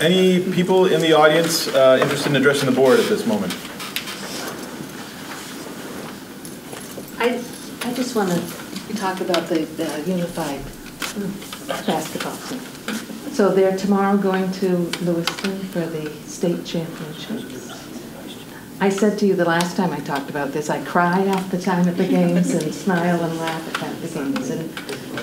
Any people in the audience interested in addressing the board at this moment? I just want to talk about the unified basketball team. So they're tomorrow going to Lewiston for the state championships. I said to you the last time I talked about this, I cry half the time at the games and smile and laugh at the games. And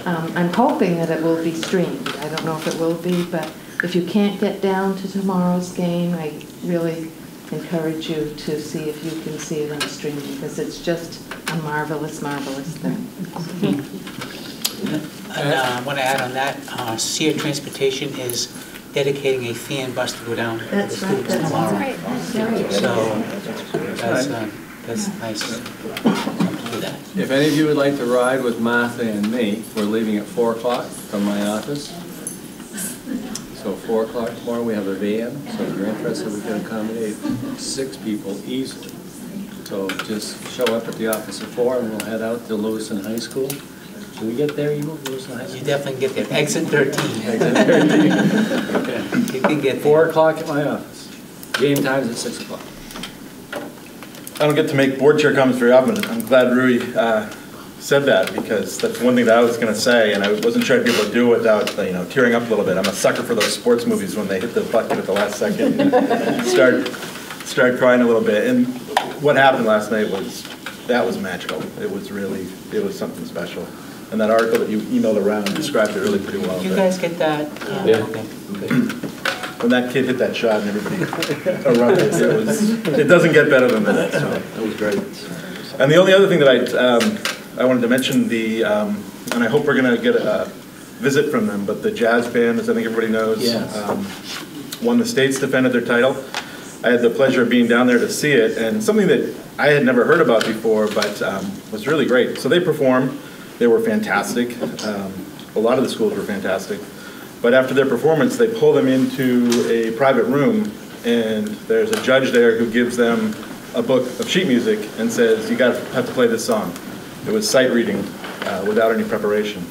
I'm hoping that it will be streamed. I don't know if it will be, but if you can't get down to tomorrow's game, I really encourage you to see if you can see it on stream, because it's just a marvelous, marvelous thing. And I want to add on that, SEER Transportation is dedicating a fan bus to go down to the students tomorrow. So that's nice to do that. If any of you would like to ride with Martha and me, we're leaving at 4 o'clock from my office. So 4 o'clock tomorrow, we have a van. So if you're interested, we can accommodate 6 people easily. So just show up at the office at 4 and we'll head out to Lewiston High School. Do we get there, Lewiston High School? You definitely get there. Exit 13. Exit 13. Okay. You can get there. 4 o'clock at my office. Game time's at 6 o'clock. I don't get to make board chair comments very often. I'm glad Rui said that, because that's one thing that I was going to say, and I wasn't sure I'd be able to do it without tearing up a little bit. I'm a sucker for those sports movies when they hit the bucket at the last second and start crying a little bit. And what happened last night was magical. It was something special. And that article that you emailed around described it really pretty well. Did you guys get that? Yeah. Okay. When that kid hit that shot and everybody erupted, it doesn't get better than that. So it was great. And the only other thing that I wanted to mention, and I hope we're going to get a visit from them, but the jazz band, as I think everybody knows, yes, won the states, defended their title. I had the pleasure of being down there to see it, and something that I had never heard about before, but was really great. So they performed. They were fantastic. A lot of the schools were fantastic. But after their performance, they pull them into a private room, and there's a judge there who gives them a book of sheet music and says, you have to play this song. It was sight reading without any preparation.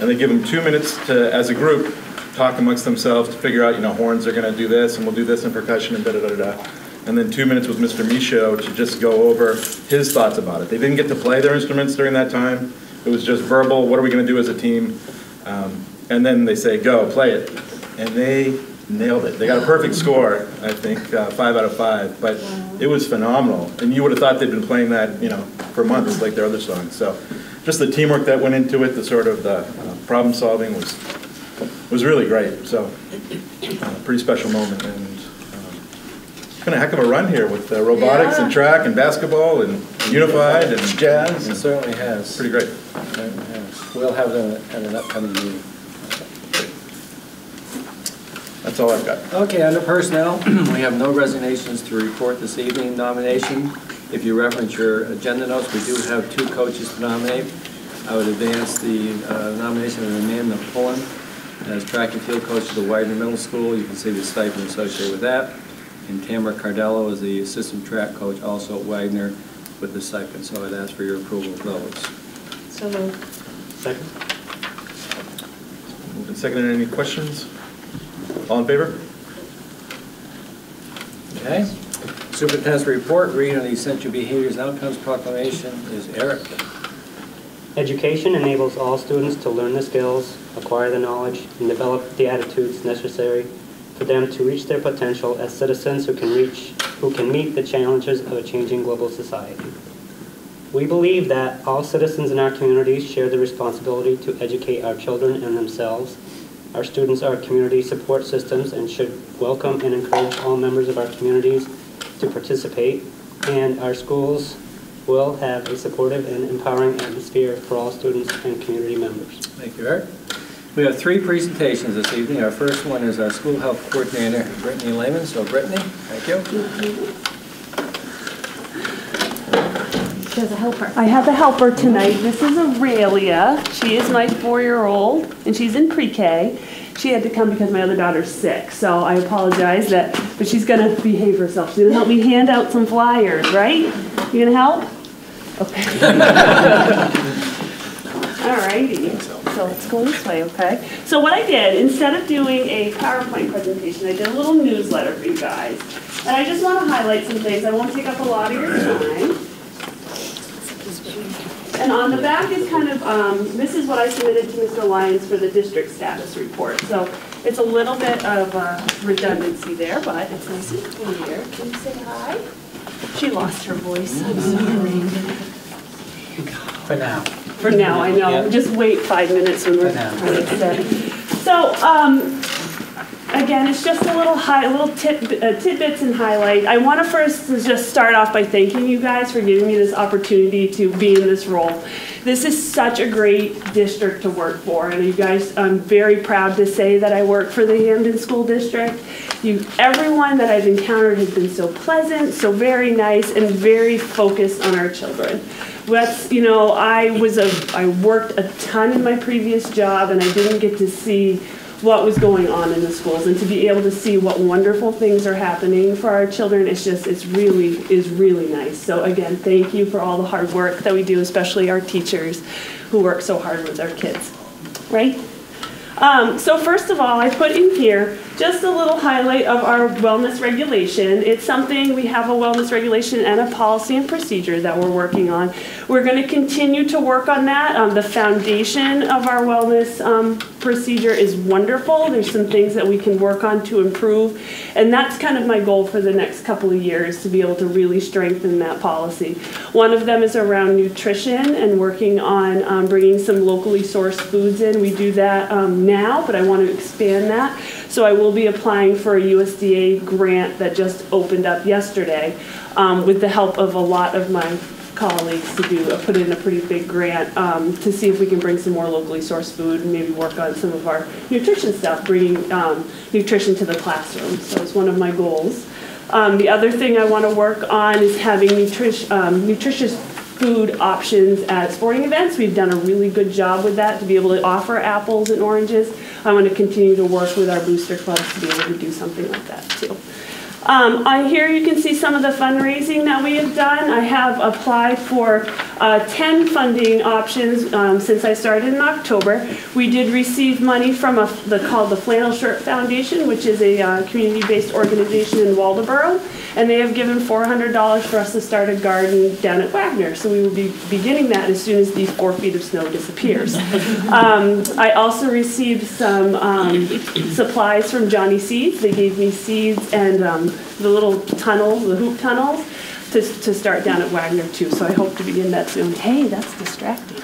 And they give them 2 minutes to, as a group, talk amongst themselves to figure out, horns are going to do this, and we'll do this in percussion, and da-da-da-da-da. And then 2 minutes with Mr. Michaud to just go over his thoughts about it. They didn't get to play their instruments during that time. It was just verbal, what are we going to do as a team? And then they say, go, play it. And they nailed it. They got a perfect score, I think, 5 out of 5. But it was phenomenal. And you would have thought they'd been playing that, for months, like their other songs. So just the teamwork that went into it, the sort of the problem solving was really great. So pretty special moment. And it's been a heck of a run here with robotics and track and basketball and unified and jazz. It certainly has. Pretty great. It certainly has. We'll have them at an upcoming meeting. That's all I've got. Okay, under personnel, we have no resignations to report this evening. Nomination, if you reference your agenda notes, we do have 2 coaches to nominate. I would advance the nomination of Amanda Pullen as track and field coach of the Widener Middle School. You can see the stipend associated with that. And Tamara Cardello is the assistant track coach also at Widener with the stipend. So I'd ask for your approval of those. So moved. Second. Moved and seconded. Any questions? All in favor? Okay. Superintendent's report, reading on the Essential Behaviors and Outcomes Proclamation is Eric. Education enables all students to learn the skills, acquire the knowledge, and develop the attitudes necessary for them to reach their potential as citizens who can meet the challenges of a changing global society. We believe that all citizens in our communities share the responsibility to educate our children and themselves. Our students are community support systems and should welcome and encourage all members of our communities to participate, and our schools will have a supportive and empowering atmosphere for all students and community members. Thank you, Eric. We have 3 presentations this evening. Our first one is our school health coordinator, Brittany Lehman. So, Brittany, thank you. She has a helper. I have a helper tonight. This is Aurelia. She is my 4-year-old, and she's in pre-K. She had to come because my other daughter's sick, so I apologize but she's gonna behave herself. She's gonna help me hand out some flyers, right? You gonna help? Okay. All righty. so let's go this way, okay? So what I did, instead of doing a PowerPoint presentation, I did a little newsletter for you guys. And I just want to highlight some things. I won't take up a lot of your time. And on the back is kind of, this is what I submitted to Mr. Lyons for the district status report. So it's a little bit of redundancy there, but it's nice and clear. Can you say hi? She lost her voice. I'm sorry. For now. For now, I know. Yeah. Just wait 5 minutes when we're done. So, again, it's just a little tidbits and highlight. I want to first just start off by thanking you guys for giving me this opportunity to be in this role. This is such a great district to work for, and you guys, I'm very proud to say that I work for the Hampden School District. Everyone that I've encountered has been so pleasant, so very nice, and very focused on our children. That's, you know, I worked a ton in my previous job, and I didn't get to see what was going on in the schools, and to be able to see what wonderful things are happening for our children, it's really nice. So again, thank you for all the hard work that we do, especially our teachers who work so hard with our kids, right? So first of all, I put in here just a little highlight of our wellness regulation. It's something, we have a wellness regulation and a policy and procedure that we're working on. We're going to continue to work on that. The foundation of our wellness procedure is wonderful. There's some things that we can work on to improve, and that's kind of my goal for the next couple of years, to be able to really strengthen that policy. One of them is around nutrition and working on bringing some locally sourced foods in. We do that now, but I want to expand that. So I will be applying for a USDA grant that just opened up yesterday with the help of a lot of my colleagues to put in a pretty big grant to see if we can bring some more locally sourced food and maybe work on some of our nutrition stuff, bringing nutrition to the classroom. So it's one of my goals. The other thing I want to work on is having nutritious food options at sporting events. We've done a really good job with that, to be able to offer apples and oranges. I want to continue to work with our booster clubs to be able to do something like that too. On here you can see some of the fundraising that we have done. I have applied for 10 funding options since I started in October. We did receive money from called the Flannel Shirt Foundation, which is a community-based organization in Waldoboro, and they have given $400 for us to start a garden down at Wagner. So we will be beginning that as soon as these 4 feet of snow disappears. I also received some supplies from Johnny Seeds. They gave me seeds and the little tunnels, the hoop tunnels, to start down at Wagner too. So I hope to begin that soon. Hey, that's distracting.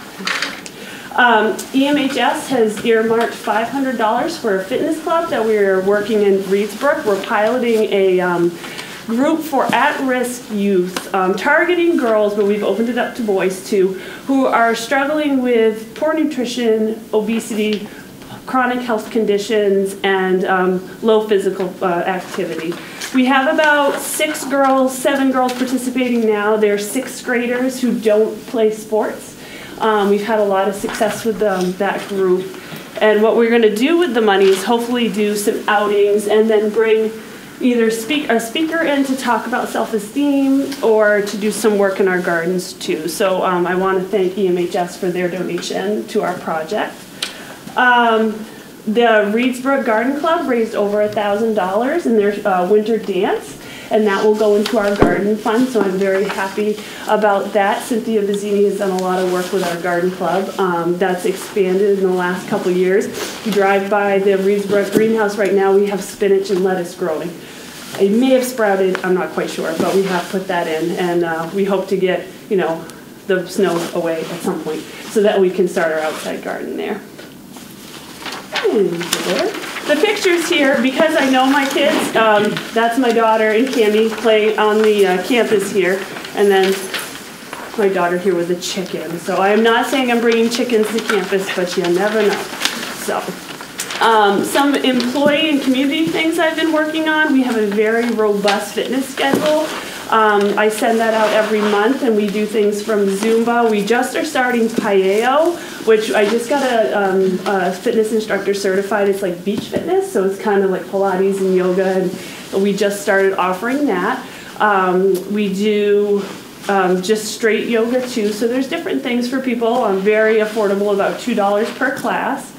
EMHS has earmarked $500 for a fitness club that we're working in Reedsbrook. We're piloting a group for at-risk youth, targeting girls, but we've opened it up to boys too, who are struggling with poor nutrition, obesity, chronic health conditions, and low physical activity. We have about 7 girls participating now. They're 6th graders who don't play sports. We've had a lot of success with that group. And what we're going to do with the money is hopefully do some outings and then bring either a speaker in to talk about self-esteem or to do some work in our gardens too. So I want to thank EMHS for their donation to our project. The Reedsbrook Garden Club raised over $1,000 in their winter dance, and that will go into our garden fund, so I'm very happy about that. Cynthia Bazzini has done a lot of work with our garden club. That's expanded in the last couple years. You drive by the Reedsbrook greenhouse right now, we have spinach and lettuce growing. It may have sprouted, I'm not quite sure, but we have put that in, and we hope to get, the snow away at some point so that we can start our outside garden there. The pictures here, because I know my kids, that's my daughter and Cammie play on the campus here, and then my daughter here with a chicken. So I am not saying I'm bringing chickens to campus, but you never know. So some employee and community things I've been working on. We have a very robust fitness schedule. I send that out every month, and we do things from Zumba. We just are starting Paeo, which I just got a fitness instructor certified. It's like beach fitness, so it's kind of like Pilates and yoga, and we just started offering that. We do just straight yoga too. So there's different things for people. Very affordable, about $2 per class.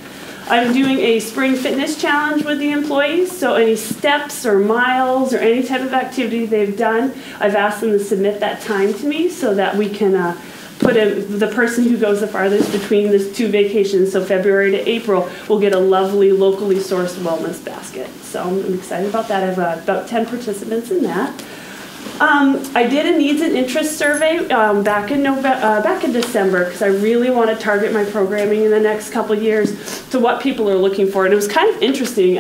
I'm doing a spring fitness challenge with the employees, so any steps or miles or any type of activity they've done, I've asked them to submit that time to me so that we can put the person who goes the farthest between the 2 vacations, so February to April, will get a lovely locally sourced wellness basket. So I'm excited about that. I have about 10 participants in that. I did a needs and interest survey back in December because I really want to target my programming in the next couple of years to what people are looking for. And it was kind of interesting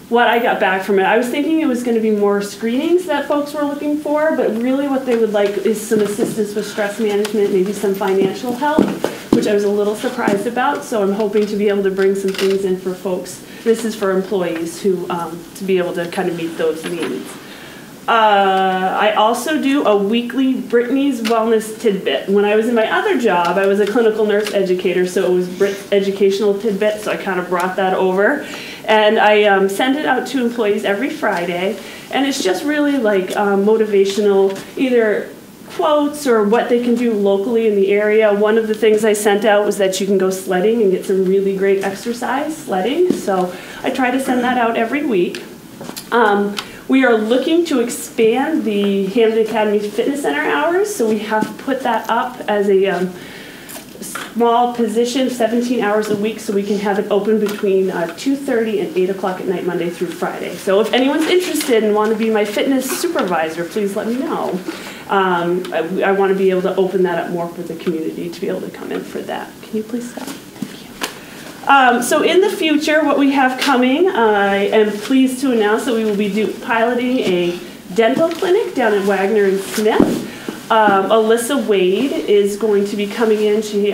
what I got back from it. I was thinking it was going to be more screenings that folks were looking for, but really what they would like is some assistance with stress management, maybe some financial help, which I was a little surprised about. So I'm hoping to be able to bring some things in for folks. This is for employees who to be able to kind of meet those needs. I also do a weekly Brittany's Wellness Tidbit. When I was in my other job, I was a clinical nurse educator, so it was Brit's Educational Tidbit, so I kind of brought that over. And I send it out to employees every Friday, and it's just really like motivational, either quotes or what they can do locally in the area. One of the things I sent out was that you can go sledding and get some really great exercise sledding, so I try to send that out every week. We are looking to expand the Hampton Academy Fitness Center hours, so we have put that up as a small position, 17 hours a week, so we can have it open between 2:30 and 8 o'clock at night, Monday through Friday. So if anyone's interested and want to be my fitness supervisor, please let me know. I want to be able to open that up more for the community to be able to come in for that. Can you please stop? So in the future, what we have coming, I am pleased to announce that we will be piloting a dental clinic down at Wagner and Smith. Alyssa Wade is going to be coming in. She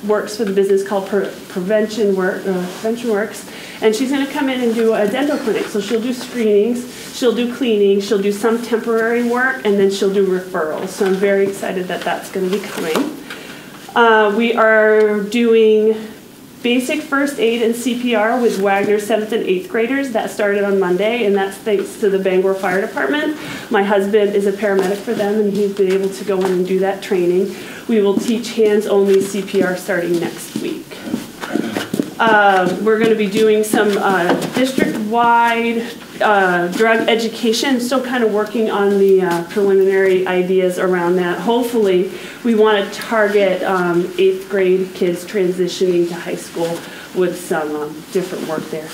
works for the business called Prevention Works, and she's going to come in and do a dental clinic. So she'll do screenings, she'll do cleaning, she'll do some temporary work, and then she'll do referrals. So I'm very excited that that's going to be coming. We are doing basic first aid and CPR with Wagner 7th and 8th graders. That started on Monday, and that's thanks to the Bangor Fire Department. My husband is a paramedic for them, and he's been able to go in and do that training. We will teach hands-only CPR starting next week. We're going to be doing some district-wide drug education, still kind of working on the preliminary ideas around that. Hopefully, we want to target 8th grade kids transitioning to high school with some different work there.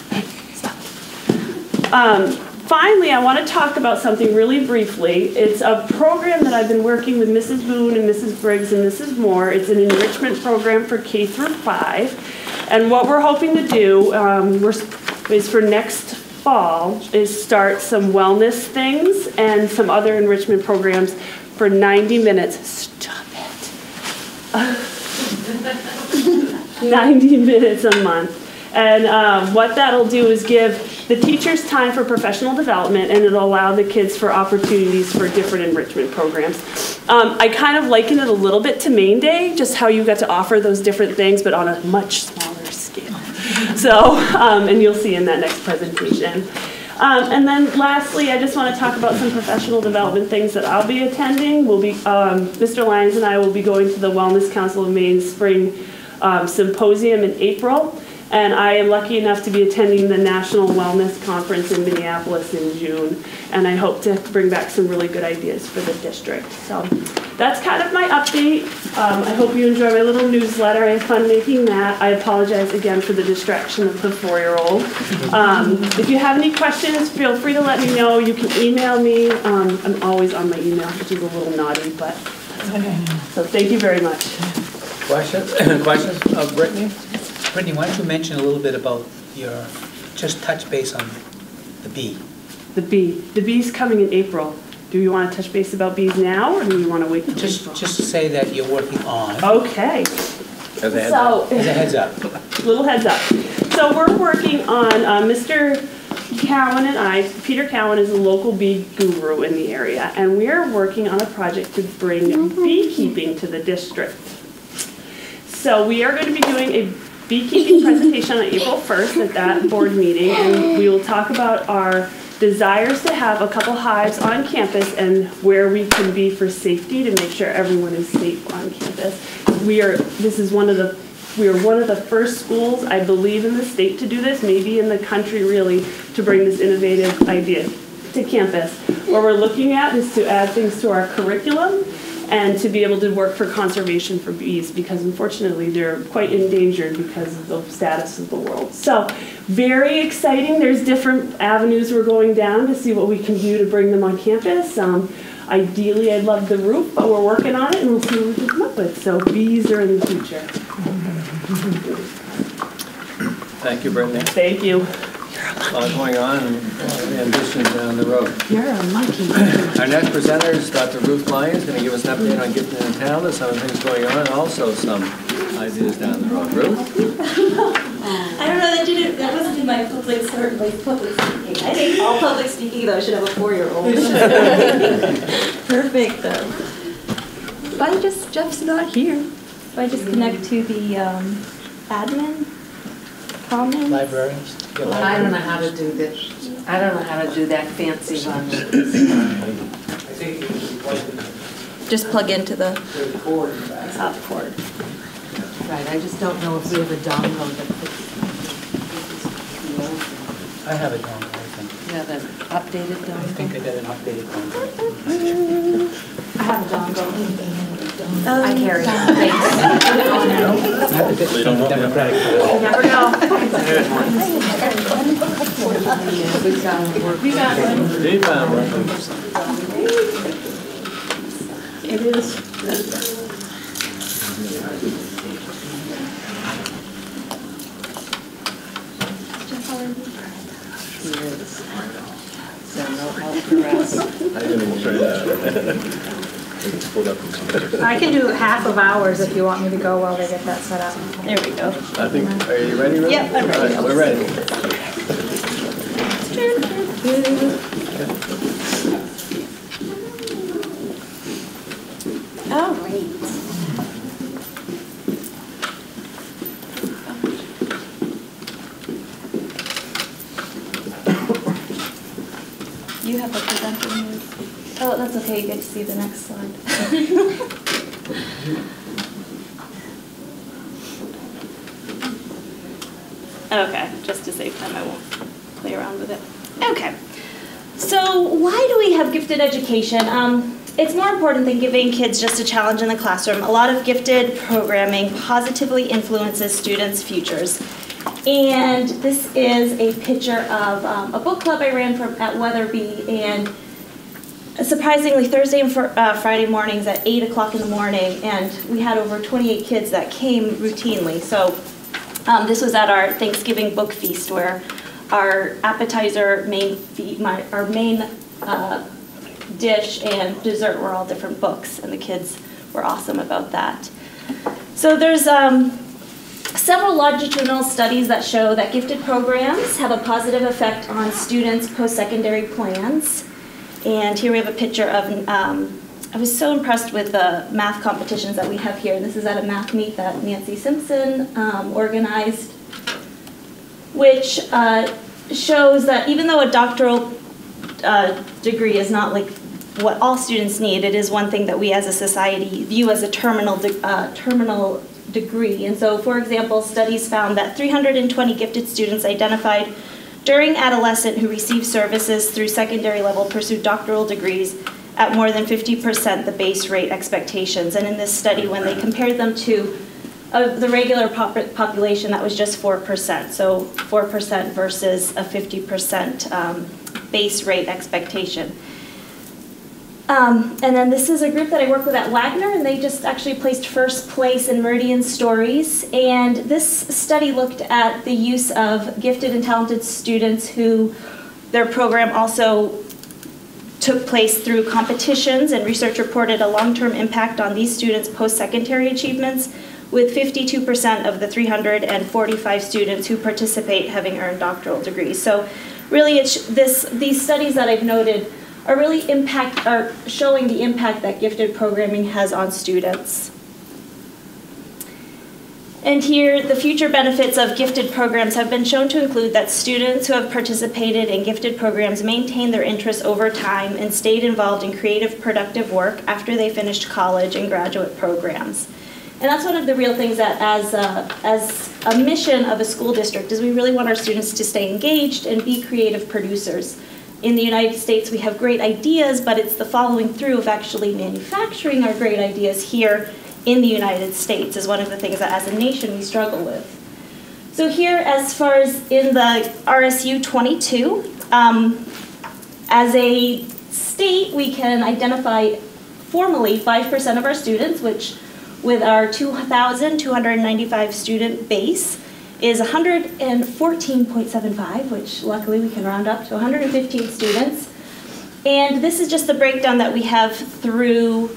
Finally, I want to talk about something really briefly. It's a program that I've been working with Mrs. Boone and Mrs. Briggs and Mrs. Moore. It's an enrichment program for K through 5. And what we're hoping to do is for next fall is start some wellness things and some other enrichment programs for 90 minutes. Stop it. 90 minutes a month. And what that'll do is give the teachers time for professional development, and it'll allow the kids for opportunities for different enrichment programs. I kind of liken it a little bit to Main Day, just how you got to offer those different things, but on a much smaller scale. So, and you'll see in that next presentation. And then lastly, I just want to talk about some professional development things that I'll be attending. We'll be, Mr. Lyons and I will be going to the Wellness Council of Maine's Spring Symposium in April. And I am lucky enough to be attending the National Wellness Conference in Minneapolis in June. And I hope to bring back some really good ideas for the district. So that's kind of my update. I hope you enjoy my little newsletter. I had fun making that. I apologize again for the distraction of the 4-year-old. If you have any questions, feel free to let me know. You can email me. I'm always on my email, which is a little naughty, but that's okay. So thank you very much. Questions? Questions of Brittany? Brittany, why don't you mention a little bit about your, just touch base on the bee. The bee. The bee's coming in April. Do you want to touch base about bees now, or do you want to wait until April? Just say that you're working on. Okay. As a heads up. Little heads up. So we're working on Mr. Cowan and I. Peter Cowan is a local bee guru in the area, and we are working on a project to bring beekeeping to the district. So we are going to be doing a beekeeping presentation on April 1st at that board meeting, and we will talk about our desires to have a couple hives on campus and where we can be for safety to make sure everyone is safe on campus. We are one of the first schools, I believe, in the state to do this, maybe in the country really, to bring this innovative idea to campus. What we're looking at is to add things to our curriculum and to be able to work for conservation for bees, because unfortunately they're quite endangered because of the status of the world. So very exciting. There's different avenues we're going down to see what we can do to bring them on campus. Ideally, I'd love the roof, but we're working on it and we'll see what we can come up with. So bees are in the future. Thank you, Brittany. Thank you. A lot going on and ambitions down the road. You're a monkey. Our next presenter is Dr. Ruth Lyons, going to give us an update on gifted in town and some of the things going on, and also some ideas down the road. Ruth? I don't know, that wasn't in my public speaking. I think all public speaking, though, should have a 4-year-old. Perfect, though. Jeff's not here. If I just connect to the admin comments. Librarians? I don't know how to do this. I don't know how to do that fancy one. Just plug into the top cord. Right, I just don't know if we have a dongle that fits. I have a dongle, I think. You have an updated I think I dongle? got an updated dongle. I have a dongle. I carry it. Not to get some Democratic. Never know. We got one. They found one. It is. So no help for us. I didn't even try that. I can do half of hours if you want me to go while they get that set up. There we go. I think, are you ready, Ruth? Yep, I'm ready. All right, we're ready. Oh, great. You have a presenter mode. Oh, that's okay. You get to see the next slide. Okay, just to save time, I won't play around with it. Okay. So why do we have gifted education? It's more important than giving kids just a challenge in the classroom. A lot of gifted programming positively influences students' futures. And this is a picture of a book club I ran at Weatherby, and surprisingly, Thursday and Friday mornings at 8 o'clock in the morning, and we had over 28 kids that came routinely. So this was at our Thanksgiving book feast, where our appetizer, our main dish and dessert were all different books, and the kids were awesome about that. So there's several longitudinal studies that show that gifted programs have a positive effect on students' post-secondary plans. And here we have a picture of, I was so impressed with the math competitions that we have here. This is at a math meet that Nancy Simpson organized, which shows that even though a doctoral degree is not like what all students need, it is one thing that we as a society view as a terminal degree. And so, for example, studies found that 320 gifted students identified during adolescence who received services through secondary level pursued doctoral degrees at more than 50% the base rate expectations. And in this study, when they compared them to the regular population, that was just 4%. So 4% versus a 50% base rate expectation. And then this is a group that I work with at Wagner, and they just actually placed first place in Meridian Stories. And this study looked at the use of gifted and talented students who their program also took place through competitions, and research reported a long-term impact on these students' post-secondary achievements, with 52% of the 345 students who participate having earned doctoral degrees. So really, these studies that I've noted are really showing the impact that gifted programming has on students. And here, the future benefits of gifted programs have been shown to include that students who have participated in gifted programs maintain their interests over time and stayed involved in creative, productive work after they finished college and graduate programs. And that's one of the real things that as a mission of a school district is we really want our students to stay engaged and be creative producers. In the United States, we have great ideas, but it's the following through of actually manufacturing our great ideas here in the United States is one of the things that as a nation we struggle with. So here, as far as in the RSU 22, as a state, we can identify formally 5% of our students, which with our 2,295 student base is 114.75, which luckily we can round up to 115 students. And this is just the breakdown that we have through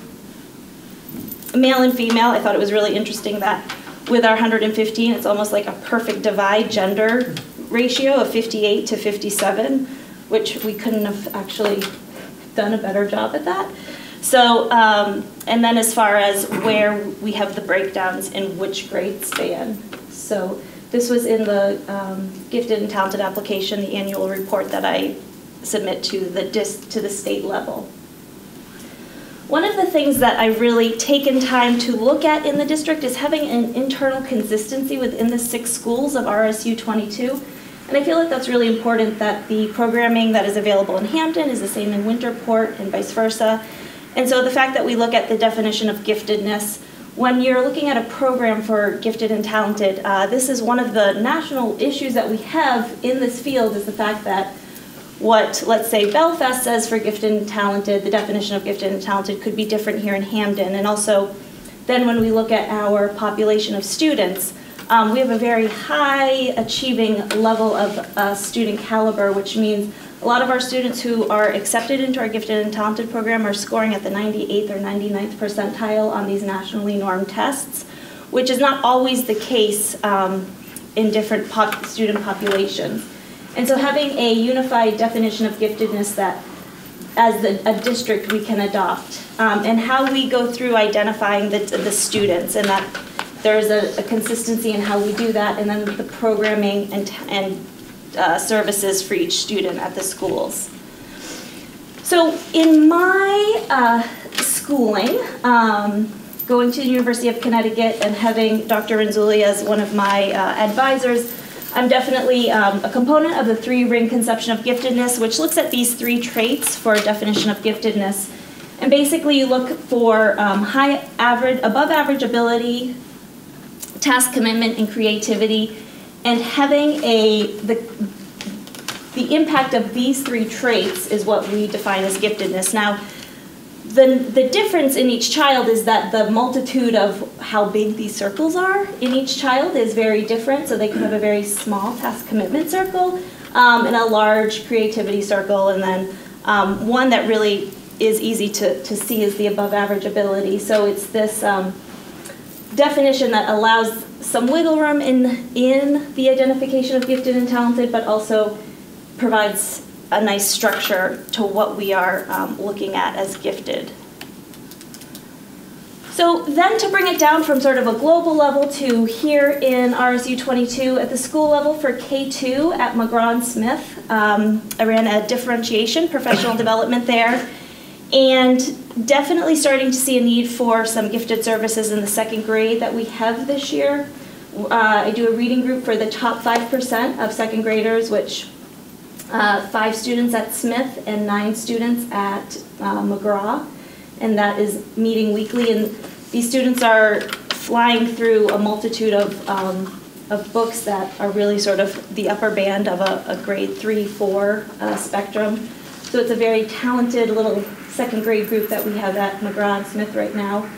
male and female. I thought it was really interesting that with our 115, it's almost like a perfect divide gender ratio of 58 to 57, which we couldn't have actually done a better job at that. So, and then as far as where we have the breakdowns in which grade span. So this was in the Gifted and Talented application, the annual report that I submit to the state level. One of the things that I've really taken time to look at in the district is having an internal consistency within the 6 schools of RSU 22. And I feel like that's really important that the programming that is available in Hampton is the same in Winterport and vice versa. And so the fact that we look at the definition of giftedness, when you're looking at a program for gifted and talented, this is one of the national issues that we have in this field is the fact that what, let's say, Belfast says for gifted and talented, the definition of gifted and talented could be different here in Hampden. And also, then when we look at our population of students, we have a very high achieving level of student caliber, which means a lot of our students who are accepted into our gifted and talented program are scoring at the 98th or 99th percentile on these nationally normed tests, which is not always the case in different student populations. And so having a unified definition of giftedness that as a district we can adopt, and how we go through identifying the students, and that there's a consistency in how we do that, and then the programming and services for each student at the schools. So in my schooling, going to the University of Connecticut and having Dr. Renzulli as one of my advisors, I'm definitely a component of the 3-ring conception of giftedness, which looks at these 3 traits for a definition of giftedness. And basically you look for above average ability, task commitment, and creativity, and having the impact of these 3 traits is what we define as giftedness. Now, the difference in each child is that the multitude of how big these circles are in each child is very different. So they can have a very small task commitment circle and a large creativity circle, and then one that really is easy to see is the above average ability. So it's this definition that allows some wiggle room in the identification of gifted and talented, but also provides a nice structure to what we are looking at as gifted. So then to bring it down from sort of a global level to here in RSU 22 at the school level for K2 at McGraw and Smith, I ran a differentiation, professional development there, and definitely starting to see a need for some gifted services in the 2nd grade that we have this year. I do a reading group for the top 5% of 2nd graders, which 5 students at Smith and 9 students at McGraw, and that is meeting weekly. And these students are flying through a multitude of books that are really sort of the upper band of a grade 3-4 spectrum. So it's a very talented little 2nd grade group that we have at McGraw and Smith right now.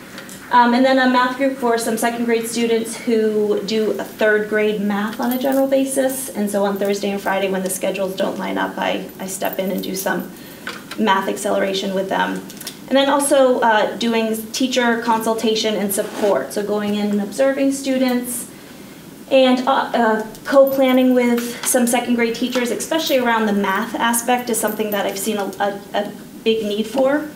And then a math group for some 2nd grade students who do a 3rd grade math on a general basis. And so on Thursday and Friday when the schedules don't line up, I step in and do some math acceleration with them. And then also doing teacher consultation and support. So going in and observing students and co-planning with some 2nd grade teachers, especially around the math aspect is something that I've seen a big need for.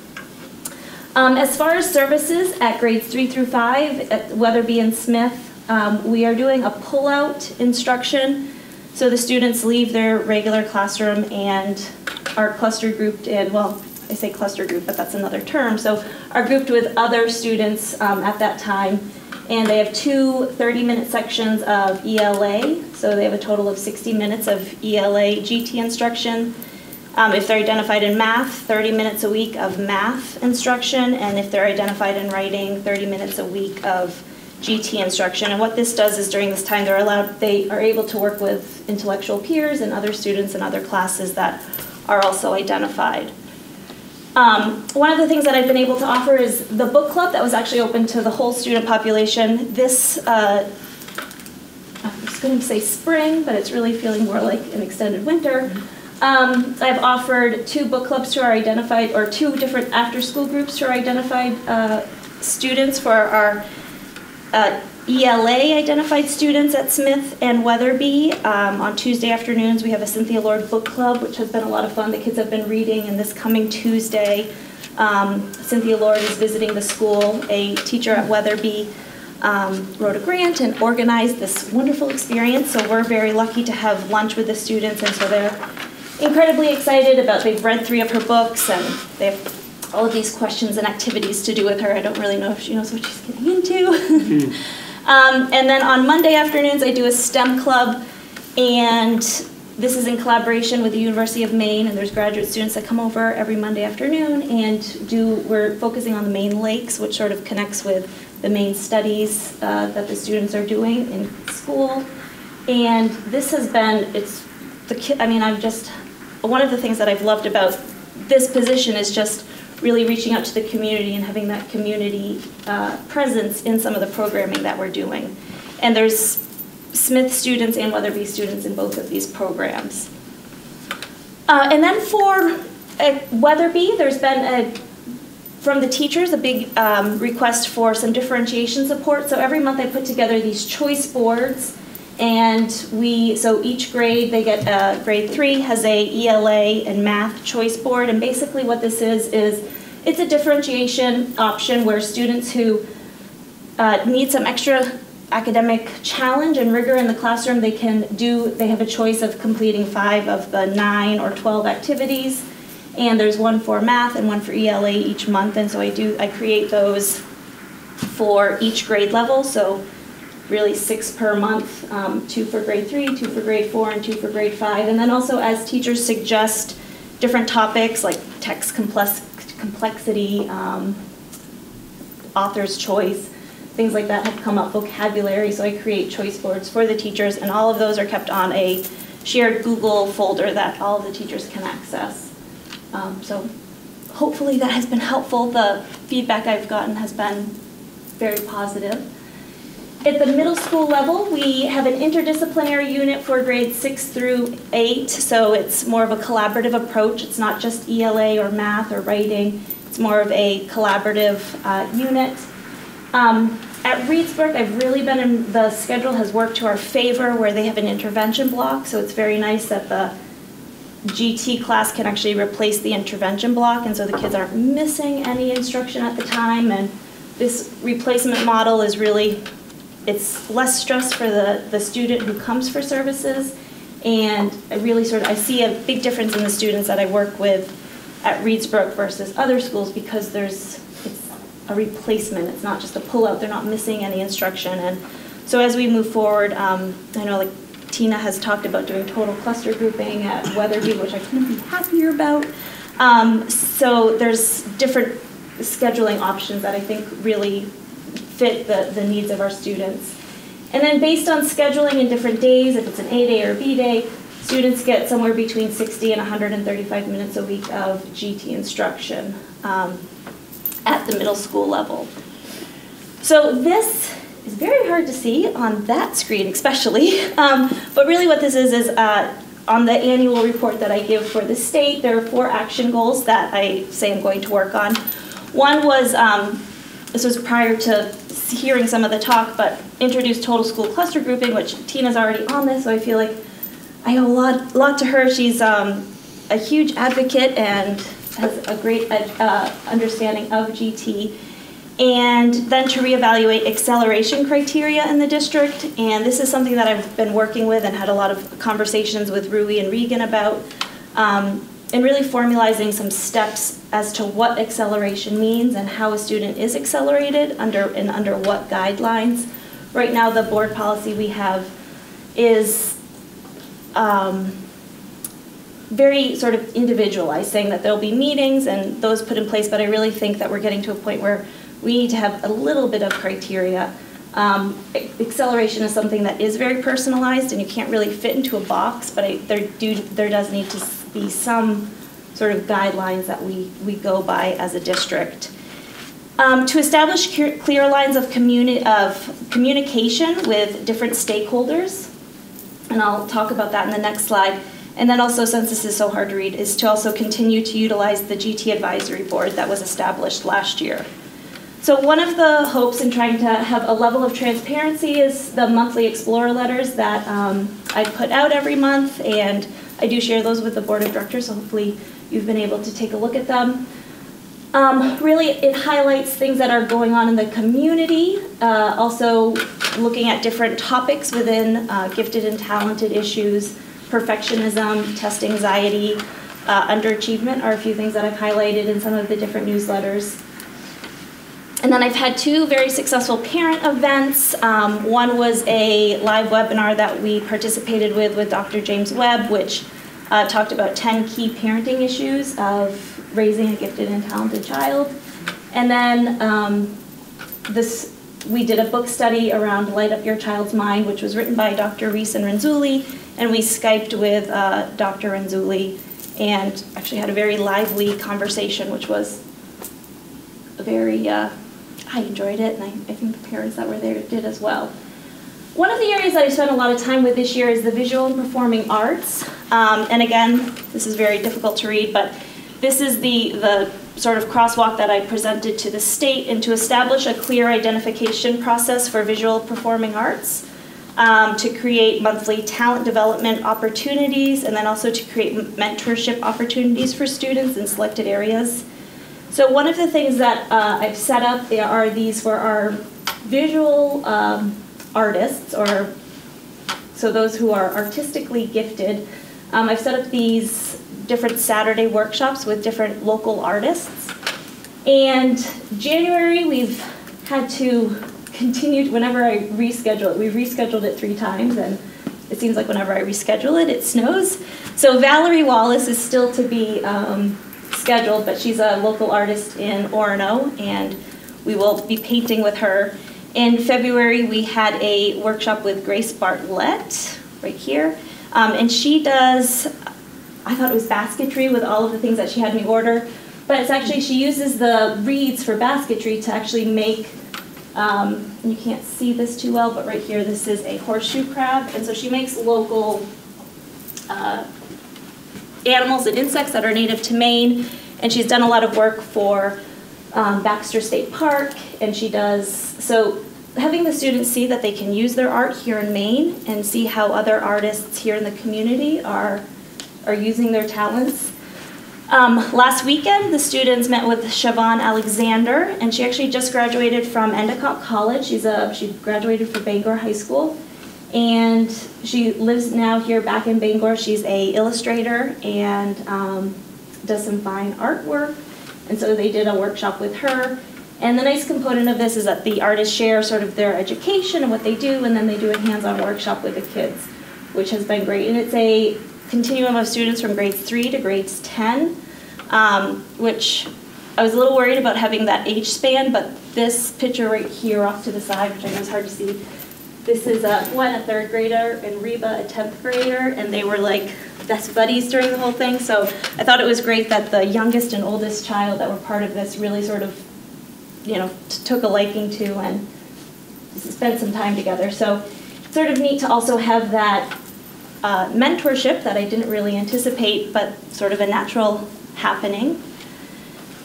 As far as services at grades 3 through 5, at Weatherby and Smith, We are doing a pull-out instruction. So the students leave their regular classroom and are cluster grouped in, well, I say cluster group, but that's another term. So are grouped with other students at that time. And they have two 30-minute sections of ELA. So they have a total of 60 minutes of ELA GT instruction. If they're identified in math, 30 minutes a week of math instruction. And if they're identified in writing, 30 minutes a week of GT instruction. And what this does is during this time they are able to work with intellectual peers and other students in other classes that are also identified. One of the things that I've been able to offer is the book club that was actually open to the whole student population. This, I was going to say spring, but it's really feeling more like an extended winter. I've offered 2 book clubs to our identified, or 2 different after-school groups to our identified students for our ELA identified students at Smith and Weatherby. On Tuesday afternoons, we have a Cynthia Lord book club, which has been a lot of fun. The kids have been reading, and this coming Tuesday, Cynthia Lord is visiting the school. A teacher at Weatherby wrote a grant and organized this wonderful experience, so we're very lucky to have lunch with the students, and so they're incredibly excited about, they've read 3 of her books, and they have all of these questions and activities to do with her. I don't really know if she knows what she's getting into. And then on Monday afternoons, I do a STEM club, and this is in collaboration with the University of Maine, and there's graduate students that come over every Monday afternoon, and we're focusing on the Maine Lakes, which sort of connects with the Maine studies that the students are doing in school. And this has been, one of the things that I've loved about this position is just really reaching out to the community and having that community presence in some of the programming that we're doing. And there's Smith students and Weatherby students in both of these programs. And then for Weatherby, there's been from the teachers a big request for some differentiation support. So every month I put together these choice boards, and so each grade, they get, grade 3 has a ELA and math choice board, and basically what this is it's a differentiation option where students who need some extra academic challenge and rigor in the classroom, they have a choice of completing 5 of the 9 or 12 activities, and there's one for math and one for ELA each month, and so I create those for each grade level, so really 6 per month, 2 for grade 3, 2 for grade 4, and 2 for grade 5. And then also as teachers suggest different topics like text complexity, author's choice, things like that have come up, vocabulary, so I create choice boards for the teachers, and all of those are kept on a shared Google folder that all of the teachers can access. So hopefully that has been helpful. The feedback I've gotten has been very positive. At the middle school level, we have an interdisciplinary unit for grades 6 through 8, so it's more of a collaborative approach. It's not just ELA or math or writing. It's more of a collaborative unit. At Reedsburg, I've really been in, the schedule has worked to our favor where they have an intervention block, so it's very nice that the GT class can actually replace the intervention block, and so the kids aren't missing any instruction at the time, and this replacement model is really, it's less stress for the student who comes for services, and I see a big difference in the students that I work with at Reedsburg versus other schools because it's a replacement. It's not just a pull-out. They're not missing any instruction. And so as we move forward, I know like Tina has talked about doing total cluster grouping at Weatherby, which I couldn't be happier about. So there's different scheduling options that I think really fit the needs of our students. And then based on scheduling in different days, if it's an A day or a B day, students get somewhere between 60 and 135 minutes a week of GT instruction at the middle school level. So this is very hard to see on that screen especially, but really what this is on the annual report that I give for the state, there are 4 action goals that I say I'm going to work on. One was, this was prior to hearing some of the talk, but introduce total school cluster grouping, which Tina's already on this, so I feel like I owe a lot to her. She's a huge advocate and has a great understanding of GT. and then to reevaluate acceleration criteria in the district. And this is something that I've been working with and had a lot of conversations with Rui and Regan about, and really formalizing some steps as to what acceleration means and how a student is accelerated under what guidelines. Right now, the board policy we have is very sort of individualized, saying that there'll be meetings and those put in place, but I really think that we're getting to a point where we need to have a little bit of criteria. Acceleration is something that is very personalized and you can't really fit into a box, but there does need to be some sort of guidelines that we go by as a district. To establish clear lines of communication with different stakeholders, and I'll talk about that in the next slide. And then also, since this is so hard to read, is to also continue to utilize the GT Advisory Board that was established last year. So one of the hopes in trying to have a level of transparency is the monthly Explorer letters that I put out every month, and I do share those with the Board of Directors, so hopefully you've been able to take a look at them. Really, it highlights things that are going on in the community, also looking at different topics within gifted and talented issues. Perfectionism, test anxiety, underachievement are a few things that I've highlighted in some of the different newsletters. And then I've had 2 very successful parent events. One was a live webinar that we participated with Dr. James Webb, which talked about 10 key parenting issues of raising a gifted and talented child. And then we did a book study around Light Up Your Child's Mind, which was written by Dr. Reese and Renzulli, and we Skyped with Dr. Renzulli and actually had a very lively conversation, which was very, I enjoyed it, and I think the parents that were there did as well. One of the areas that I spent a lot of time with this year is the visual and performing arts. And again, this is very difficult to read, but this is the sort of crosswalk that I presented to the state, and to establish a clear identification process for visual performing arts, to create monthly talent development opportunities, and then also to create mentorship opportunities for students in selected areas. So one of the things that I've set up are these for our visual artists, or so those who are artistically gifted. I've set up these different Saturday workshops with different local artists. And January, we've had to continue, whenever I reschedule it, we've rescheduled it 3 times, and it seems like whenever I reschedule it, it snows. So Valerie Wallace is still to be scheduled, but she's a local artist in Orono, and we will be painting with her. In February, we had a workshop with Grace Bartlett, right here, and she does, I thought it was basketry with all of the things that she had me order, but it's actually, she uses the reeds for basketry to actually make, you can't see this too well, but right here, this is a horseshoe crab, and so she makes local animals and insects that are native to Maine, and she's done a lot of work for Baxter State Park, and she does, so having the students see that they can use their art here in Maine and see how other artists here in the community are using their talents. Last weekend, the students met with Siobhan Alexander, and she actually just graduated from Endicott College. She graduated from Bangor High School, and she lives now here back in Bangor. She's an illustrator and does some fine artwork, and so they did a workshop with her. And the nice component of this is that the artists share sort of their education and what they do, and then they do a hands-on workshop with the kids, which has been great. And it's a continuum of students from grades 3 to grades 10, which I was a little worried about having that age span, but this picture right here off to the side, which I know is hard to see, this is Gwen, a 3rd grader, and Reba, a 10th grader, and they were like best buddies during the whole thing. So I thought it was great that the youngest and oldest child that were part of this really sort of, you know, took a liking to and spent some time together. So it's sort of neat to also have that mentorship that I didn't really anticipate, but sort of a natural happening.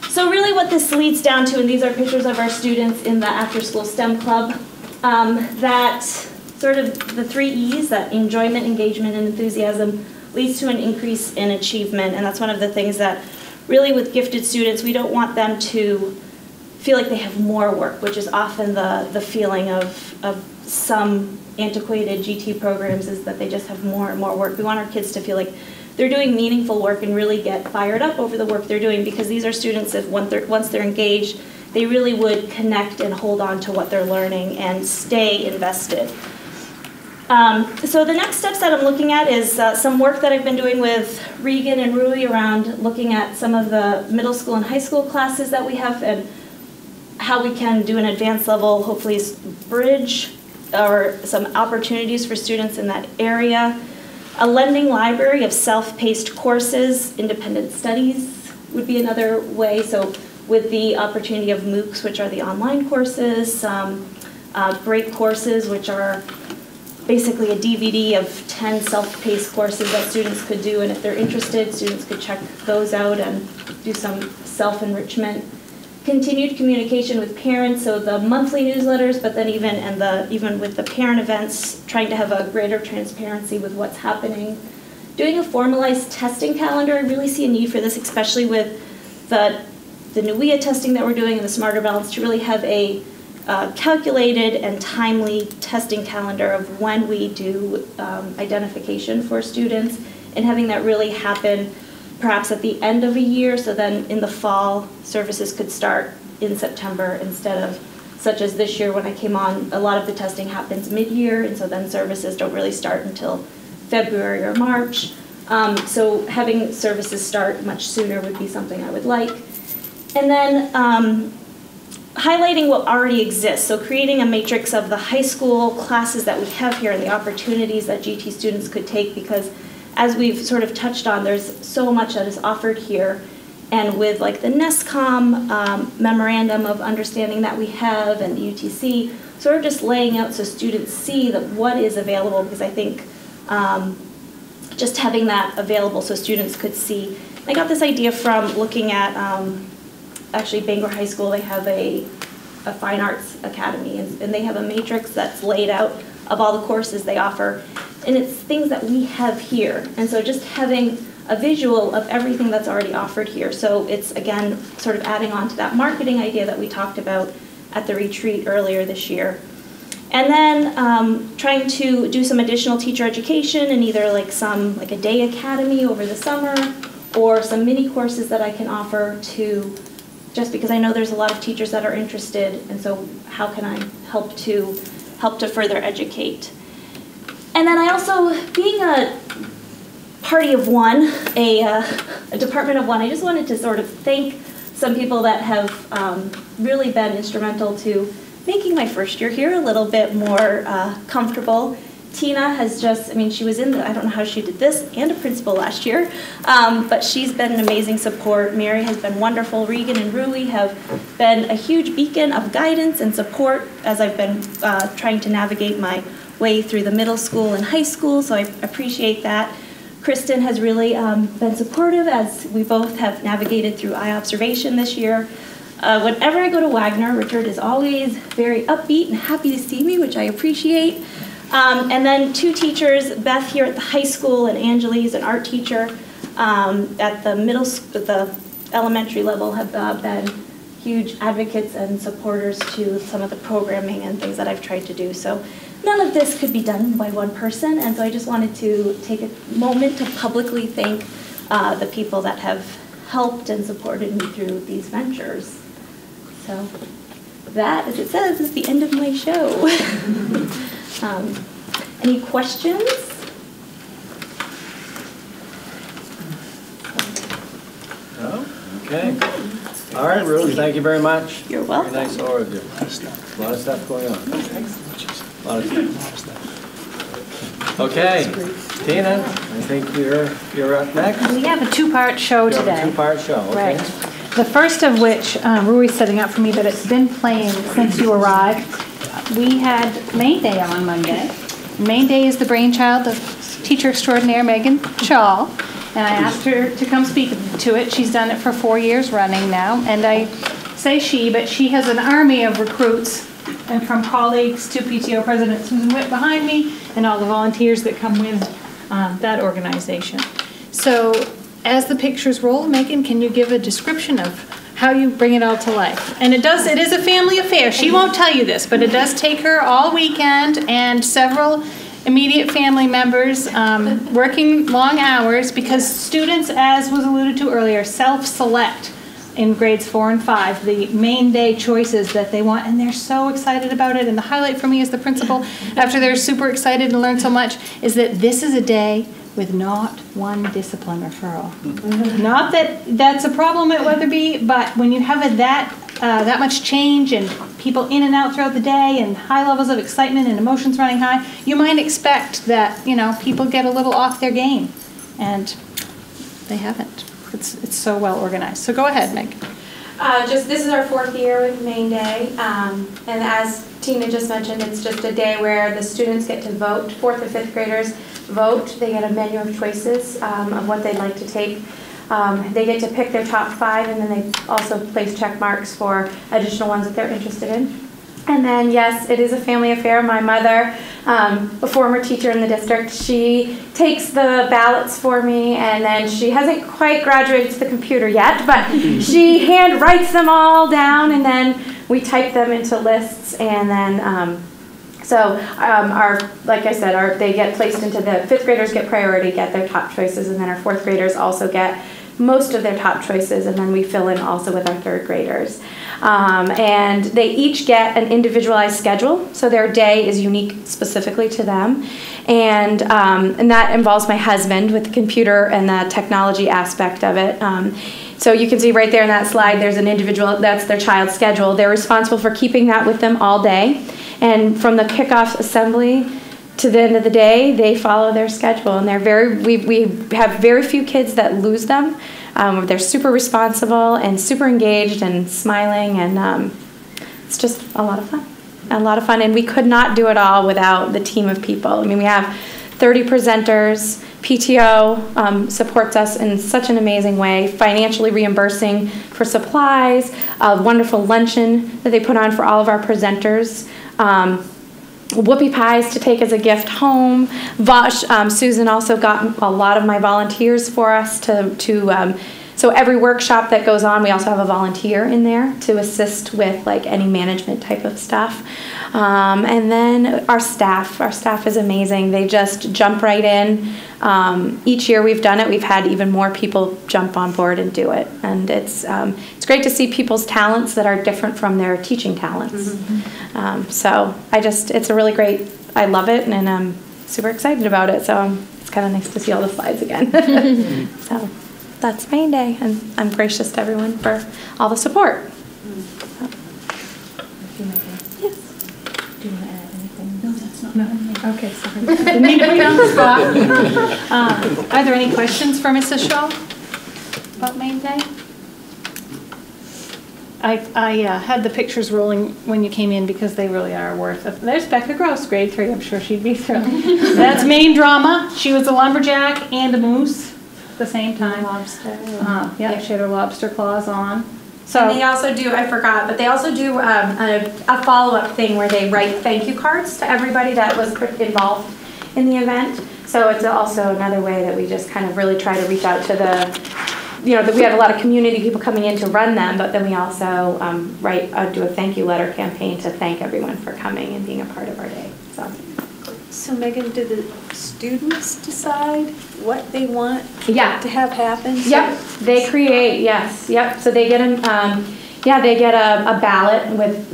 So really what this leads down to, and these are pictures of our students in the after-school STEM club, that sort of the 3 E's, that enjoyment, engagement, and enthusiasm, leads to an increase in achievement. And that's one of the things that really with gifted students, we don't want them to feel like they have more work, which is often the feeling of some antiquated GT programs, is that they just have more and more work. We want our kids to feel like they're doing meaningful work and really get fired up over the work they're doing, because these are students that once they're engaged, they really would connect and hold on to what they're learning and stay invested. So the next steps that I'm looking at is some work that I've been doing with Regan and Rui around looking at some of the middle school and high school classes that we have and how we can do an advanced level, hopefully bridge or some opportunities for students in that area. A lending library of self-paced courses, independent studies would be another way. So with the opportunity of MOOCs, which are the online courses, break courses, which are basically a DVD of 10 self-paced courses that students could do, and if they're interested, students could check those out and do some self-enrichment. Continued communication with parents, so the monthly newsletters, but then even with the parent events, trying to have a greater transparency with what's happening. Doing a formalized testing calendar, I really see a need for this, especially with the NUIA testing that we're doing and the Smarter Balance, to really have a calculated and timely testing calendar of when we do identification for students, and having that really happen perhaps at the end of a year, so then in the fall, services could start in September instead of, such as this year when I came on, a lot of the testing happens mid-year, and so then services don't really start until February or March. So having services start much sooner would be something I would like. And then highlighting what already exists, so creating a matrix of the high school classes that we have here and the opportunities that GT students could take, because as we've sort of touched on, there's so much that is offered here. And with like the NESCOM memorandum of understanding that we have and the UTC, sort of just laying out so students see that what is available, because I think just having that available so students could see. I got this idea from looking at, actually Bangor High School, they have a fine arts academy, and they have a matrix that's laid out of all the courses they offer. And it's things that we have here. And so just having a visual of everything that's already offered here. So it's, again, sort of adding on to that marketing idea that we talked about at the retreat earlier this year. And then trying to do some additional teacher education in either like a day academy over the summer, or some mini courses that I can offer to, just because I know there's a lot of teachers that are interested, and so how can I help to further educate. And then I also, being a party of one, a department of one, I just wanted to sort of thank some people that have really been instrumental to making my first year here a little bit more comfortable. Tina has just, I mean, she was I don't know how she did this, and a principal last year, but she's been an amazing support. Mary has been wonderful. Regan and Rui have been a huge beacon of guidance and support as I've been trying to navigate my way through the middle school and high school, so I appreciate that. Kristen has really been supportive as we both have navigated through iObservation this year. Whenever I go to Wagner, Richard is always very upbeat and happy to see me, which I appreciate. And then two teachers, Beth here at the high school and Angeli's an art teacher at the elementary level, have been huge advocates and supporters to some of the programming and things that I've tried to do. So none of this could be done by one person, and so I just wanted to take a moment to publicly thank the people that have helped and supported me through these ventures. So that, as it says, is the end of my show. Any questions? No? Okay. All right, Ruth, thank you very much. You're welcome. Very nice overview. A lot of stuff going on. A lot of stuff. Okay, Tina, I think you're up next. We have a two-part show You today. have a two-part show, okay? Right. The first of which Rui's setting up for me, but it's been playing since you arrived. We had Main Day on Monday. Main Day is the brainchild of teacher extraordinaire Megan Shaw, and I asked her to come speak to it. She's done it for 4 years running now, and I say she, but she has an army of recruits, and from colleagues to PTO President Susan Witt behind me, and all the volunteers that come with that organization. So as the pictures roll, Megan, can you give a description of how you bring it all to life. And it is a family affair. She won't tell you this, but it does take her all weekend and several immediate family members working long hours, because students, as was alluded to earlier, self-select in grades 4 and 5 the main day choices that they want, and they're so excited about it. And the highlight for me as the principal, after they're super excited and learn so much, is that this is a day with not one discipline referral. Not that that's a problem at Weatherby, but when you have that much change and people in and out throughout the day and high levels of excitement and emotions running high, you might expect that, people get a little off their game, and they haven't. It's so well organized. So go ahead, Meg. This is our 4th year with Main Day, and as Tina just mentioned, it's just a day where the students get to vote. 4th and 5th graders vote. They get a menu of choices of what they'd like to take. They get to pick their top 5, and then they also place check marks for additional ones that they're interested in. And then, yes, it is a family affair. My mother, a former teacher in the district, she takes the ballots for me, and then she hasn't quite graduated to the computer yet, but she hand writes them all down, and then we type them into lists, and then like I said, they get placed into the 5th graders get priority, get their top choices, and then our 4th graders also get most of their top choices, and then we fill in also with our 3rd graders. And they each get an individualized schedule, so their day is unique specifically to them. And that involves my husband with the computer and the technology aspect of it. So you can see right there in that slide, there's an individual, that's their child's schedule. They're responsible for keeping that with them all day. And from the kickoff assembly to the end of the day, they follow their schedule. And we have very few kids that lose them. They're super responsible and super engaged and smiling, and it's just a lot of fun. A lot of fun, and we could not do it all without the team of people. I mean, we have 30 presenters. PTO supports us in such an amazing way, financially reimbursing for supplies, a wonderful luncheon that they put on for all of our presenters. Whoopie pies to take as a gift home. Susan also got a lot of my volunteers for us so every workshop that goes on, we also have a volunteer in there to assist with like any management type of stuff. And then our staff is amazing. They just jump right in. Each year we've done it, we've had even more people jump on board and do it. And it's great to see people's talents that are different from their teaching talents. It's a really great, I love it, and I'm super excited about it. So it's kind of nice to see all the slides again. So that's Main Day, and I'm gracious to everyone for all the support. Okay, sorry. Didn't mean to put you on the spot. Are there any questions for Mrs. Shaw about Main Day? I had the pictures rolling when you came in because they really are worth it. There's Becca Gross, grade 3. I'm sure she'd be thrilled. That's main drama. She was a lumberjack and a moose at the same time. Lobster. Yeah, she had her lobster claws on. So and they also do, I forgot, but they also do a follow-up thing where they write thank you cards to everybody that was involved in the event. So it's also another way that we just kind of really try to reach out to we have a lot of community people coming in to run them, but then we also do a thank you letter campaign to thank everyone for coming and being a part of our day. So Megan, do the students decide what they want to have happen? Yep, they create, yes, yep. So they get they get a ballot with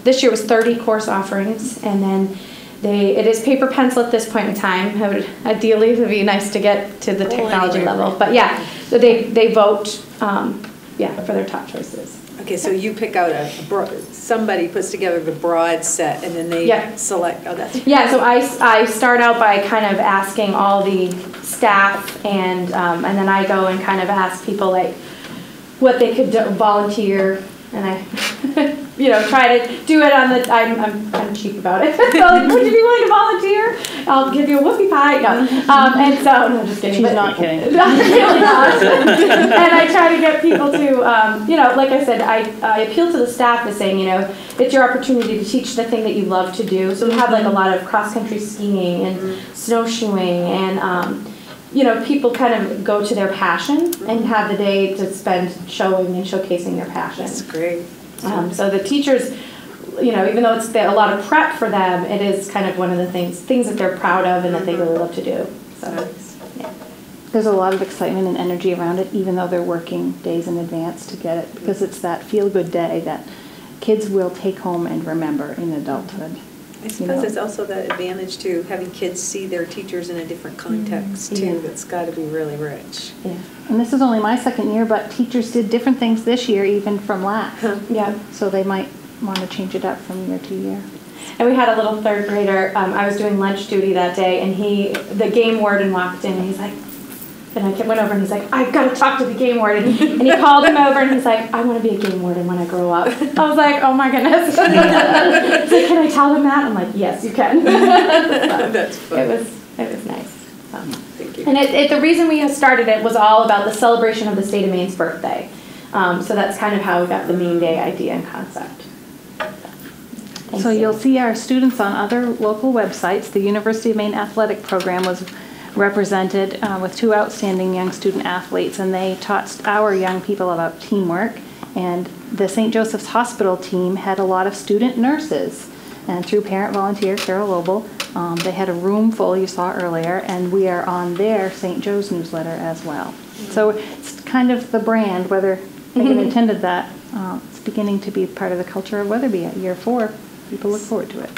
this year was 30 course offerings, and then it is paper pencil at this point in time. Ideally, it would be nice to get to the technology level, but yeah, so they vote, for their top choices. Okay, so you pick out somebody puts together the broad set, and then they select. Oh, that's so I start out by kind of asking all the staff, and then I go and kind of ask people like what they could volunteer, and I try to do it on the. I'm kind of cheap about it. So like, would you be willing to volunteer? I'll give you a whoopie pie. No. And so no, just kidding. She's not kidding. Really not. And I try to get people to, like I said, I appeal to the staff as saying, it's your opportunity to teach the thing that you love to do. So we have like a lot of cross-country skiing and snowshoeing and people kind of go to their passion and have the day to spend showing and showcasing their passion. That's great. So the teachers, even though it's a lot of prep for them, it is kind of one of the things that they're proud of and that they really love to do. So, yeah. There's a lot of excitement and energy around it, even though they're working days in advance to get it, because it's that feel-good day that kids will take home and remember in adulthood. I suppose it's also the advantage to having kids see their teachers in a different context too. That's got to be really rich. Yeah, and this is only my second year, but teachers did different things this year, even from last. Yeah. So they might want to change it up from year to year. And we had a little third grader. I was doing lunch duty that day, and the game warden walked in, and he's like, and I went over, and he's like, I've got to talk to the game warden. And he called him over, and he's like, I want to be a game warden when I grow up. I was like, oh my goodness. He's like, can I tell them that? I'm like, yes, you can. That's fun. It was nice. Thank you. And the reason we started it was all about the celebration of the state of Maine's birthday. So that's kind of how we got the Maine Day idea and concept. So you'll see our students on other local websites. The University of Maine Athletic Program was represented with 2 outstanding young student athletes, and they taught our young people about teamwork. And the St. Joseph's Hospital team had a lot of student nurses, and through parent volunteer Carol Lobel, they had a room full, you saw earlier, and we are on their St. Joe's newsletter as well. So it's kind of the brand, whether Megan intended that. It's beginning to be part of the culture of Weatherby at year 4. People look forward to it.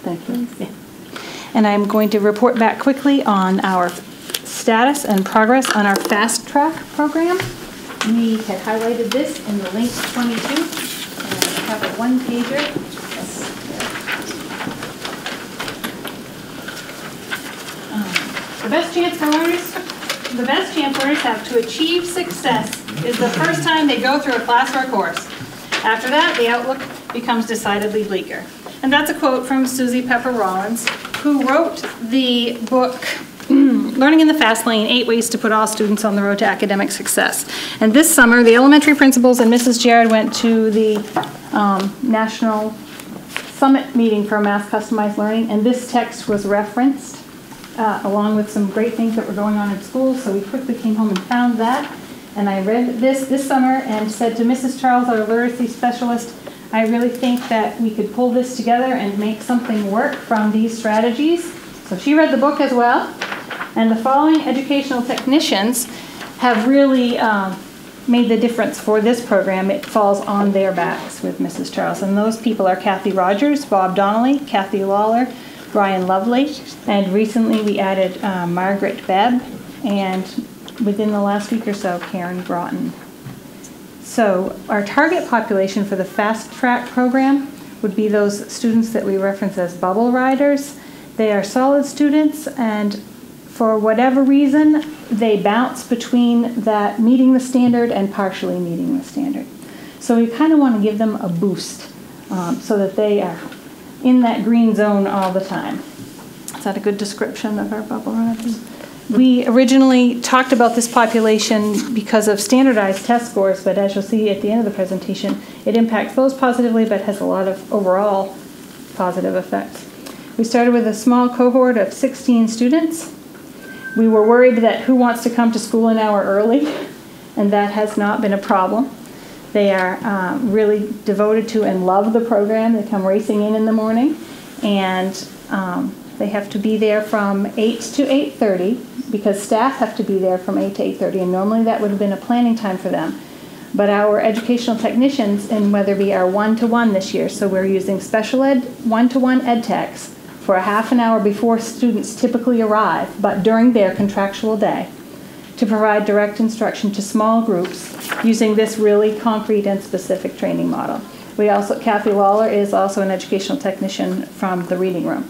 Thank you. Yeah. And I'm going to report back quickly on our status and progress on our Fast Track program. We had highlighted this in the link 22. And I have a 1-pager. The best chance learners have to achieve success is the first time they go through a class or a course. After that, the outlook becomes decidedly bleaker. And that's a quote from Susie Pepper Rollins, who wrote the book, Learning in the Fast Lane, 8 Ways to Put All Students on the Road to Academic Success. And this summer, the elementary principals and Mrs. Jared went to the National Summit meeting for mass customized learning, and this text was referenced along with some great things that were going on in school, so we quickly came home and found that. And I read this summer and said to Mrs. Charles, our literacy specialist, I really think that we could pull this together and make something work from these strategies. So she read the book as well. And the following educational technicians have really made the difference for this program. It falls on their backs with Mrs. Charles. And those people are Kathy Rogers, Bob Donnelly, Kathy Lawler, Brian Lovely, and recently we added Margaret Bebb, and within the last week or so, Karen Broughton. So our target population for the Fast Track program would be those students that we reference as bubble riders. They are solid students, and for whatever reason, they bounce between that meeting the standard and partially meeting the standard. So we kind of want to give them a boost so that they are in that green zone all the time. Is that a good description of our bubble riders? We originally talked about this population because of standardized test scores, but as you'll see at the end of the presentation, it impacts those positively but has a lot of overall positive effects. We started with a small cohort of 16 students. We were worried that who wants to come to school an hour early, and that has not been a problem. They are really devoted to and love the program. They come racing in the morning, and they have to be there from 8 to 8:30 because staff have to be there from 8 to 8:30, and normally that would have been a planning time for them. But our educational technicians in Weatherby are 1-to-1 this year, so we're using special ed 1-to-1 ed techs for a half an hour before students typically arrive, but during their contractual day, to provide direct instruction to small groups using this really concrete and specific training model. We also, Kathy Lawler is also an educational technician from the reading room.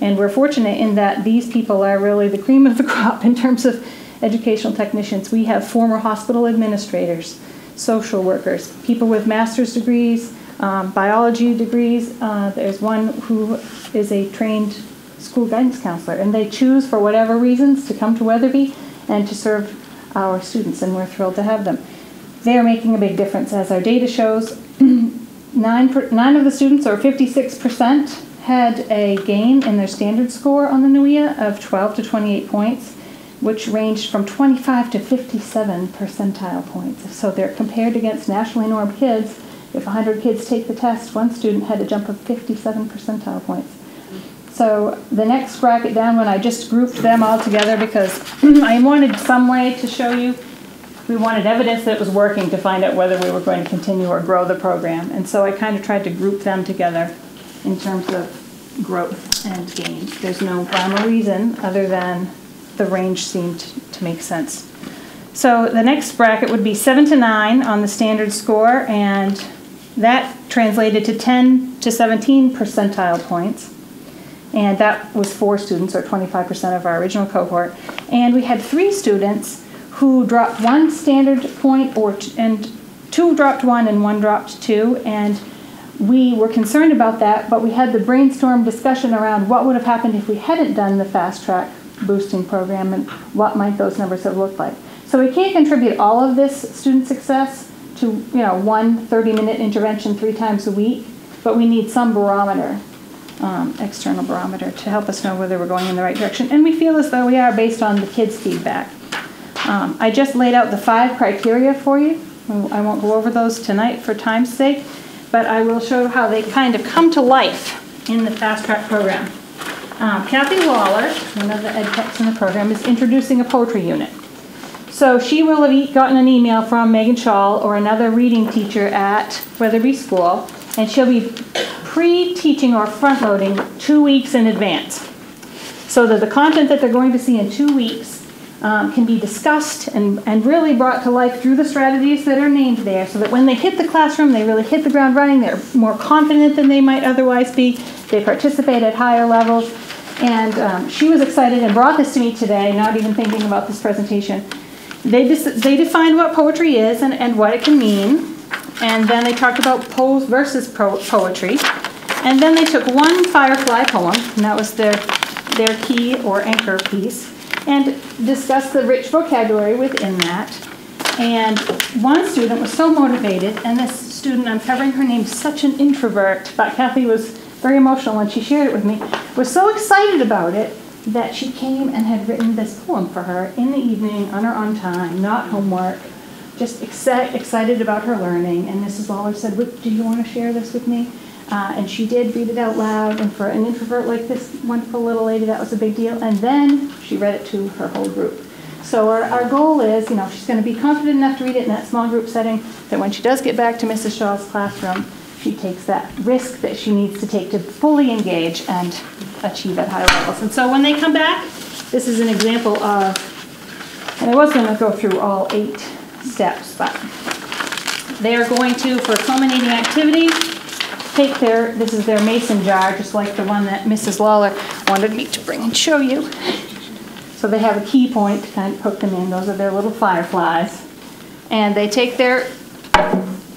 And we're fortunate in that these people are really the cream of the crop in terms of educational technicians. We have former hospital administrators, social workers, people with master's degrees, biology degrees. There's one who is a trained school guidance counselor, and they choose for whatever reasons to come to Weatherby and to serve our students, and we're thrilled to have them. They are making a big difference. As our data shows, 9 of the students, or 56%, had a gain in their standard score on the NUIA of 12 to 28 points, which ranged from 25 to 57 percentile points. So they're compared against nationally normed kids. If 100 kids take the test, one student had a jump of 57 percentile points. So the next bracket down, when I just grouped them all together because I wanted some way to show you, we wanted evidence that it was working to find out whether we were going to continue or grow the program. And so I kind of tried to group them together in terms of growth and gain. There's no rhyme or reason other than the range seemed to make sense. So the next bracket would be 7 to 9 on the standard score, and that translated to 10 to 17 percentile points. And that was 4 students, or 25% of our original cohort. And we had 3 students who dropped 1 standard point, and 2 dropped 1 and 1 dropped 2. And we were concerned about that, but we had the brainstorm discussion around what would have happened if we hadn't done the fast track boosting program and what might those numbers have looked like. So we can't contribute all of this student success to one 30-minute intervention 3 times a week, but we need some barometer, external barometer, to help us know whether we're going in the right direction. And we feel as though we are based on the kids' feedback. I just laid out the 5 criteria for you. I won't go over those tonight for time's sake, but I will show how they kind of come to life in the fast track program. Kathy Lawler, one of the ed techs in the program, is introducing a poetry unit. So she will have gotten an email from Megan Shaw or another reading teacher at Weatherby School, and she'll be pre-teaching or front-loading 2 weeks in advance, so that the content that they're going to see in 2 weeks can be discussed and really brought to life through the strategies that are named there, so that when they hit the classroom, they really hit the ground running. They're more confident than they might otherwise be. They participate at higher levels. And she was excited and brought this to me today, not even thinking about this presentation. They defined what poetry is and what it can mean. And then they talked about prose versus poetry. And then they took 1 Firefly poem, and that was their key or anchor piece, and discussed the rich vocabulary within that. And one student was so motivated, and this student, I'm covering her name, such an introvert, but Kathy was very emotional when she shared it with me, was so excited about it that she came and had written this poem for her in the evening on her own time, not homework, just excited about her learning. And Mrs. Lawler said, do you want to share this with me? And she did read it out loud, and for an introvert like this wonderful little lady, that was a big deal. And then she read it to her whole group. So our goal is, she's going to be confident enough to read it in that small group setting, that when she does get back to Mrs. Shaw's classroom, she takes that risk that she needs to take to fully engage and achieve at high levels. And so when they come back, this is an example of, and I was going to go through all 8 steps, but they are going to, for culminating activities, take this is their mason jar, just like the one that Mrs. Lawler wanted me to bring and show you. So they have a key point to kind of hook them in. Those are their little fireflies. And they take their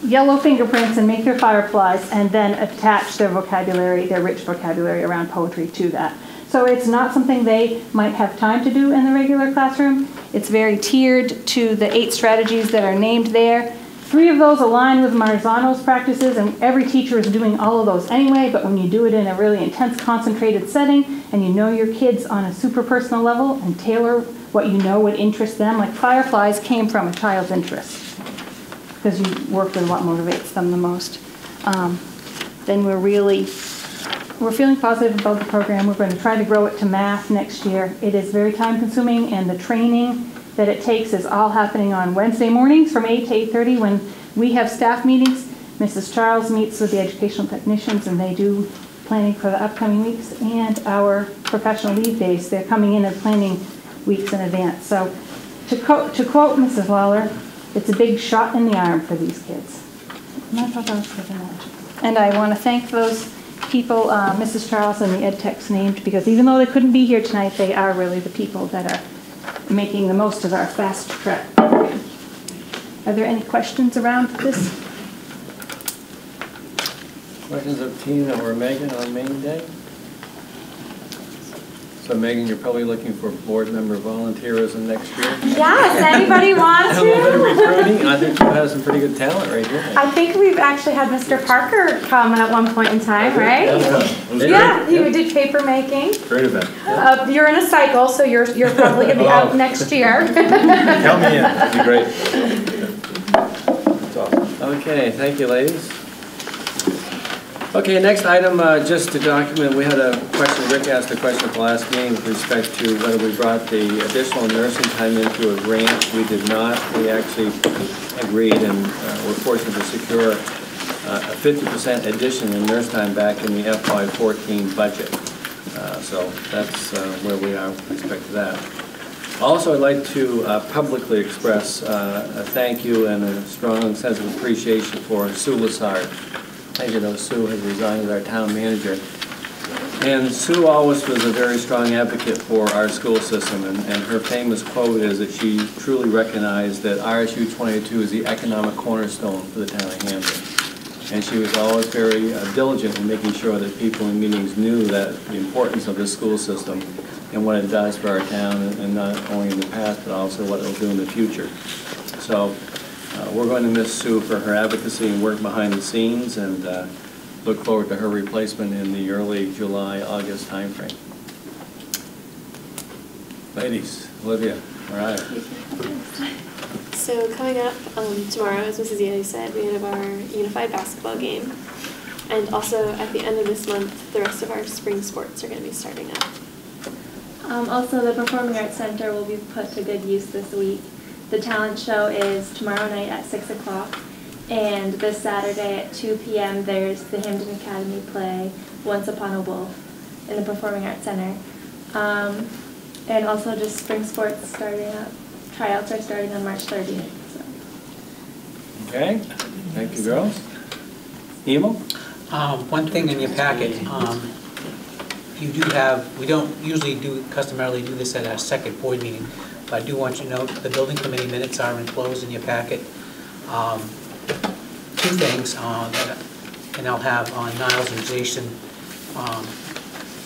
yellow fingerprints and make their fireflies, and then attach their vocabulary, their rich vocabulary around poetry to that. So it's not something they might have time to do in the regular classroom. It's very tiered to the 8 strategies that are named there. 3 of those align with Marzano's practices, and every teacher is doing all of those anyway, but when you do it in a really intense, concentrated setting, and you know your kids on a super personal level and tailor what you know would interest them, like fireflies came from a child's interest, because you work with what motivates them the most, then we're feeling positive about the program. We're going to try to grow it to math next year. It is very time consuming, and the training that it takes is all happening on Wednesday mornings from 8 to 8:30 when we have staff meetings. Mrs. Charles meets with the educational technicians, and they do planning for the upcoming weeks, and our professional leave days. They're coming in and planning weeks in advance. So to quote Mrs. Lawler, it's a big shot in the arm for these kids. And I want to thank those people, Mrs. Charles and the ed techs named, because even though they couldn't be here tonight, they are really the people that are making the most of our fast track program. Are there any questions around this? Questions of Tina or Megan on main day? So Megan, you're probably looking for board member volunteerism next year? Yes, anybody want A little bit of to? recruiting. I think you have some pretty good talent right here. I think we've actually had Mr. Parker come at one point in time, right? Yeah, he did paper making. Great event. You're in a cycle, so you're probably going to be out next year. Count me in, it'd be great. That's awesome. Okay, thank you, ladies. Okay, next item, just to document, we had a question, Rick asked a question at the last meeting with respect to whether we brought the additional nursing time into a grant. We did not. We actually agreed and were fortunate to secure a 50% addition in nurse time back in the FY14 budget. So that's where we are with respect to that. Also, I'd like to publicly express a thank you and a strong sense of appreciation for Sue Lassard. As you know, Sue has resigned as our town manager. And Sue always was a very strong advocate for our school system, and her famous quote is that she truly recognized that RSU 22 is the economic cornerstone for the town of Hampton. And she was always very diligent in making sure that people in meetings knew that the importance of this school system and what it does for our town, and not only in the past, but also what it will do in the future. So we're going to miss Sue for her advocacy and work behind the scenes, and look forward to her replacement in the early July, August timeframe. Ladies, Olivia, all right. So coming up tomorrow, as Mrs. Yaley said, we have our unified basketball game. And also at the end of this month, the rest of our spring sports are going to be starting up. Also, the Performing Arts Center will be put to good use this week. The talent show is tomorrow night at 6 o'clock, and this Saturday at 2 p.m. there's the Hampton Academy play, Once Upon a Wolf, in the Performing Arts Center. And also just spring sports starting up. Tryouts are starting on March 30th. So. Okay, thank you, girls. Emil? One thing in your packet, you do have, we don't usually customarily do this at our second board meeting, but I do want you to note the building committee minutes are enclosed in your packet. Two things, and I'll have Niles and Jason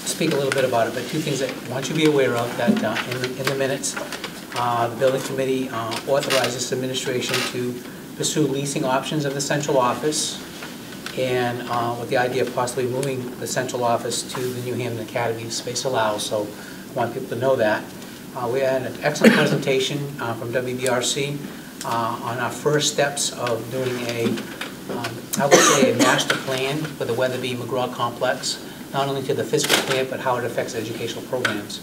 speak a little bit about it, but two things that I want you to be aware of, that in the minutes, the building committee authorizes administration to pursue leasing options of the central office, and with the idea of possibly moving the central office to the New Hampton Academy if space allows, so I want people to know that. We had an excellent presentation from WBRC on our first steps of doing I would say a master plan for the Weatherby McGraw complex, not only to the fiscal plan, but how it affects educational programs.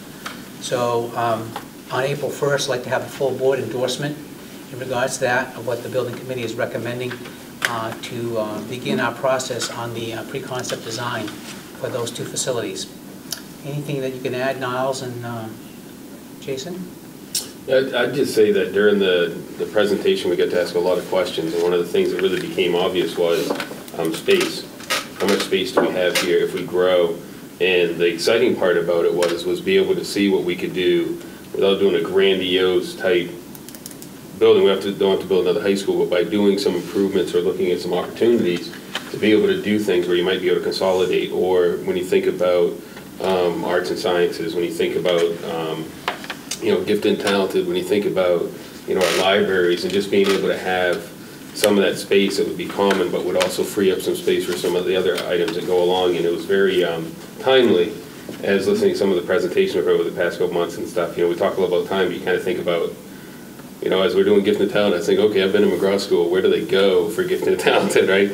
So on April 1st, I'd like to have a full board endorsement in regards to that, of what the building committee is recommending to begin our process on the pre-concept design for those two facilities. Anything that you can add, Niles and Jason? I'd just say that during the presentation we got to ask a lot of questions, and one of the things that really became obvious was space. How much space do we have here if we grow? And the exciting part about it was be able to see what we could do without doing a grandiose type building. We don't have to build another high school, but by doing some improvements or looking at some opportunities to be able to do things where you might be able to consolidate, or when you think about arts and sciences, when you think about gifted and talented, when you think about our libraries, and just being able to have some of that space that would be common but would also free up some space for some of the other items that go along. And it was very timely, as listening to some of the presentations we've heard over the past couple months and stuff. We talk a lot about time, but you kind of think about, as we're doing gifted and talented, I think, okay, I've been in McGraw School, where do they go for gifted and talented, right?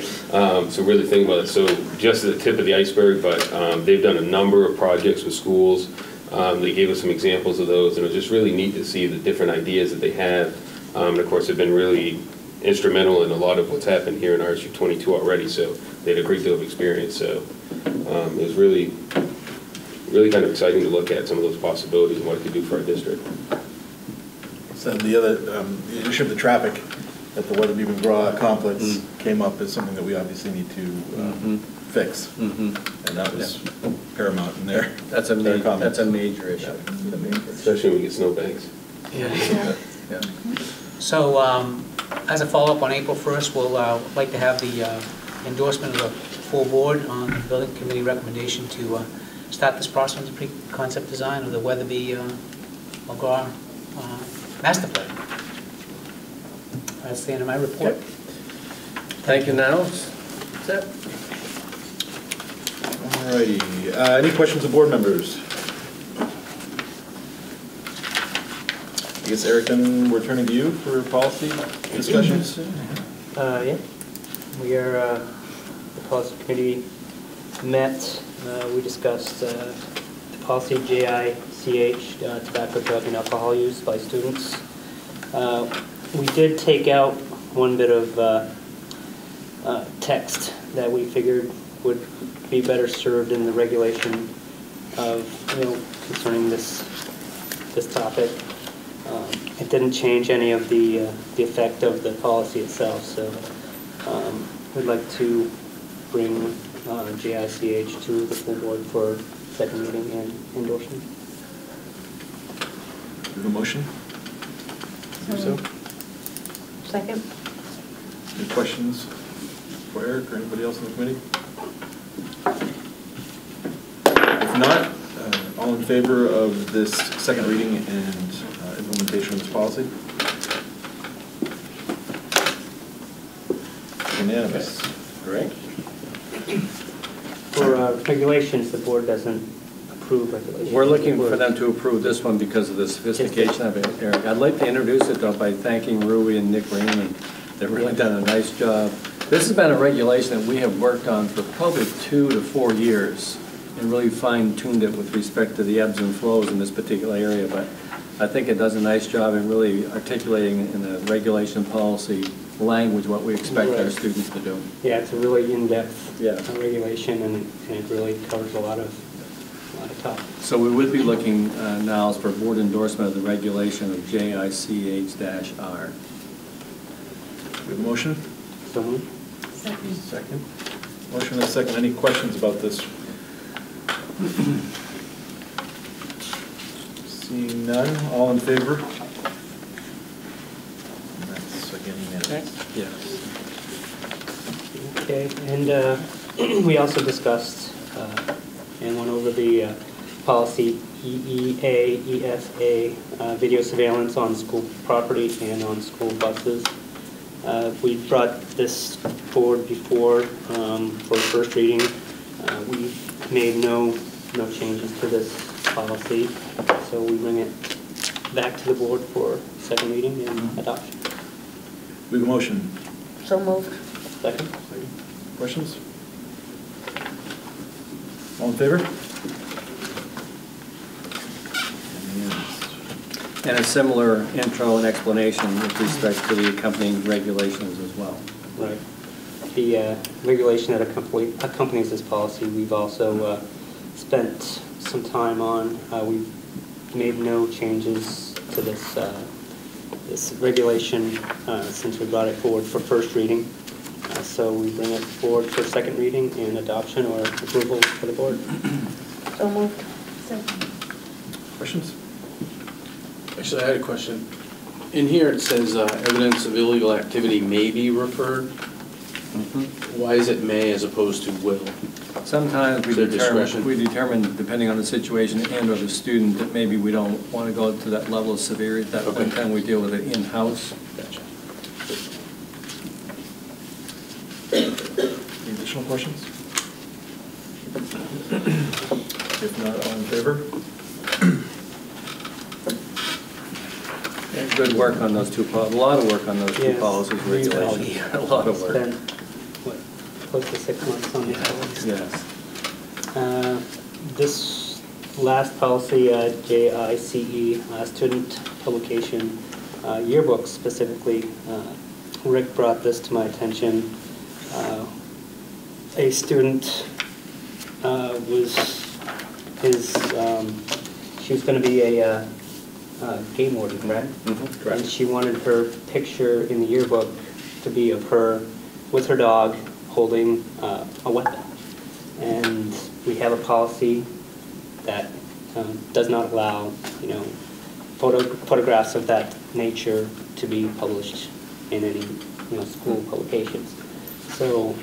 So really think about it. So just the tip of the iceberg, but they've done a number of projects with schools. They gave us some examples of those, and it was just really neat to see the different ideas that they have. And of course, they've been really instrumental in a lot of what's happened here in RSU 22 already, so they had a great deal of experience. So it was really kind of exciting to look at some of those possibilities and what it could do for our district. So the issue of the traffic at the Weatherby McGraw complex came up as something that we obviously need to fix, and that was paramount in there. That's a major issue, especially when we get snowbanks. Yeah. So as a follow-up on April 1st, we'll like to have the endorsement of the full board on the building committee recommendation to start this process of the pre-concept design of the Weatherby McGraw master plan. That's the end of my report. Thank you, now. Set. Alrighty, any questions of board members? I guess, Eric, then we're turning to you for policy discussions. Yeah, we are, the policy committee met, we discussed the policy JICH, tobacco, drug, and alcohol use by students. We did take out one bit of text that we figured would be better served in the regulation of, concerning this topic. It didn't change any of the effect of the policy itself, so we'd like to bring JICH to the full board for second reading and endorsement. Do you have a motion? Do so. Second. Any questions for Eric or anybody else in the committee? If not, all in favor of this second reading and implementation of this policy? Unanimous. Great. For regulations, the board doesn't approve regulations. We're looking for them to approve this one because of the sophistication of it, Eric. I'd like to introduce it, though, by thanking Rui and Nick Raymond. They've really done a nice job. This has been a regulation that we have worked on for probably 2 to 4 years and really fine-tuned it with respect to the ebbs and flows in this particular area. But I think it does a nice job in really articulating in the regulation policy language what we expect our students to do. Yeah, it's a really in-depth regulation, and it really covers a lot of topics. So we would be looking now for board endorsement of the regulation of JICH-R. We have a motion? So moved. Second. Second. Motion and a second. Any questions about this? Seeing none, all in favor? And that's again unanimous. Yes. Okay, and we also discussed and went over the policy EEA, EFA, video surveillance on school property and on school buses. We brought this forward before for first reading. We made no changes to this policy, so we bring it back to the board for second reading and adoption. We have a motion. So moved. Second. Questions? All in favor? And a similar intro and explanation with respect to the accompanying regulations as well. Right. The regulation that accompanies this policy, we've also spent some time on. We've made no changes to this this regulation since we brought it forward for first reading. So we bring it forward for second reading and adoption or approval for the board. So moved. Questions? Actually, I had a question. In here it says evidence of illegal activity may be referred. Why is it may as opposed to will? Sometimes we determine, depending on the situation and or the student, that maybe we don't want to go to that level of severity. At that point in time, we deal with it in-house. Gotcha. Any additional questions? If not, all in favor? Good work on those two, a lot of work on those two policies, regulations. A lot of work. Spent, what, close to 6 months on these policies? Yes. This last policy, JICE, student publication, yearbook specifically, Rick brought this to my attention. A student she was going to be a game warden, correct? Correct. And she wanted her picture in the yearbook to be of her with her dog holding a weapon. And we have a policy that does not allow, photographs of that nature to be published in any, school publications. So,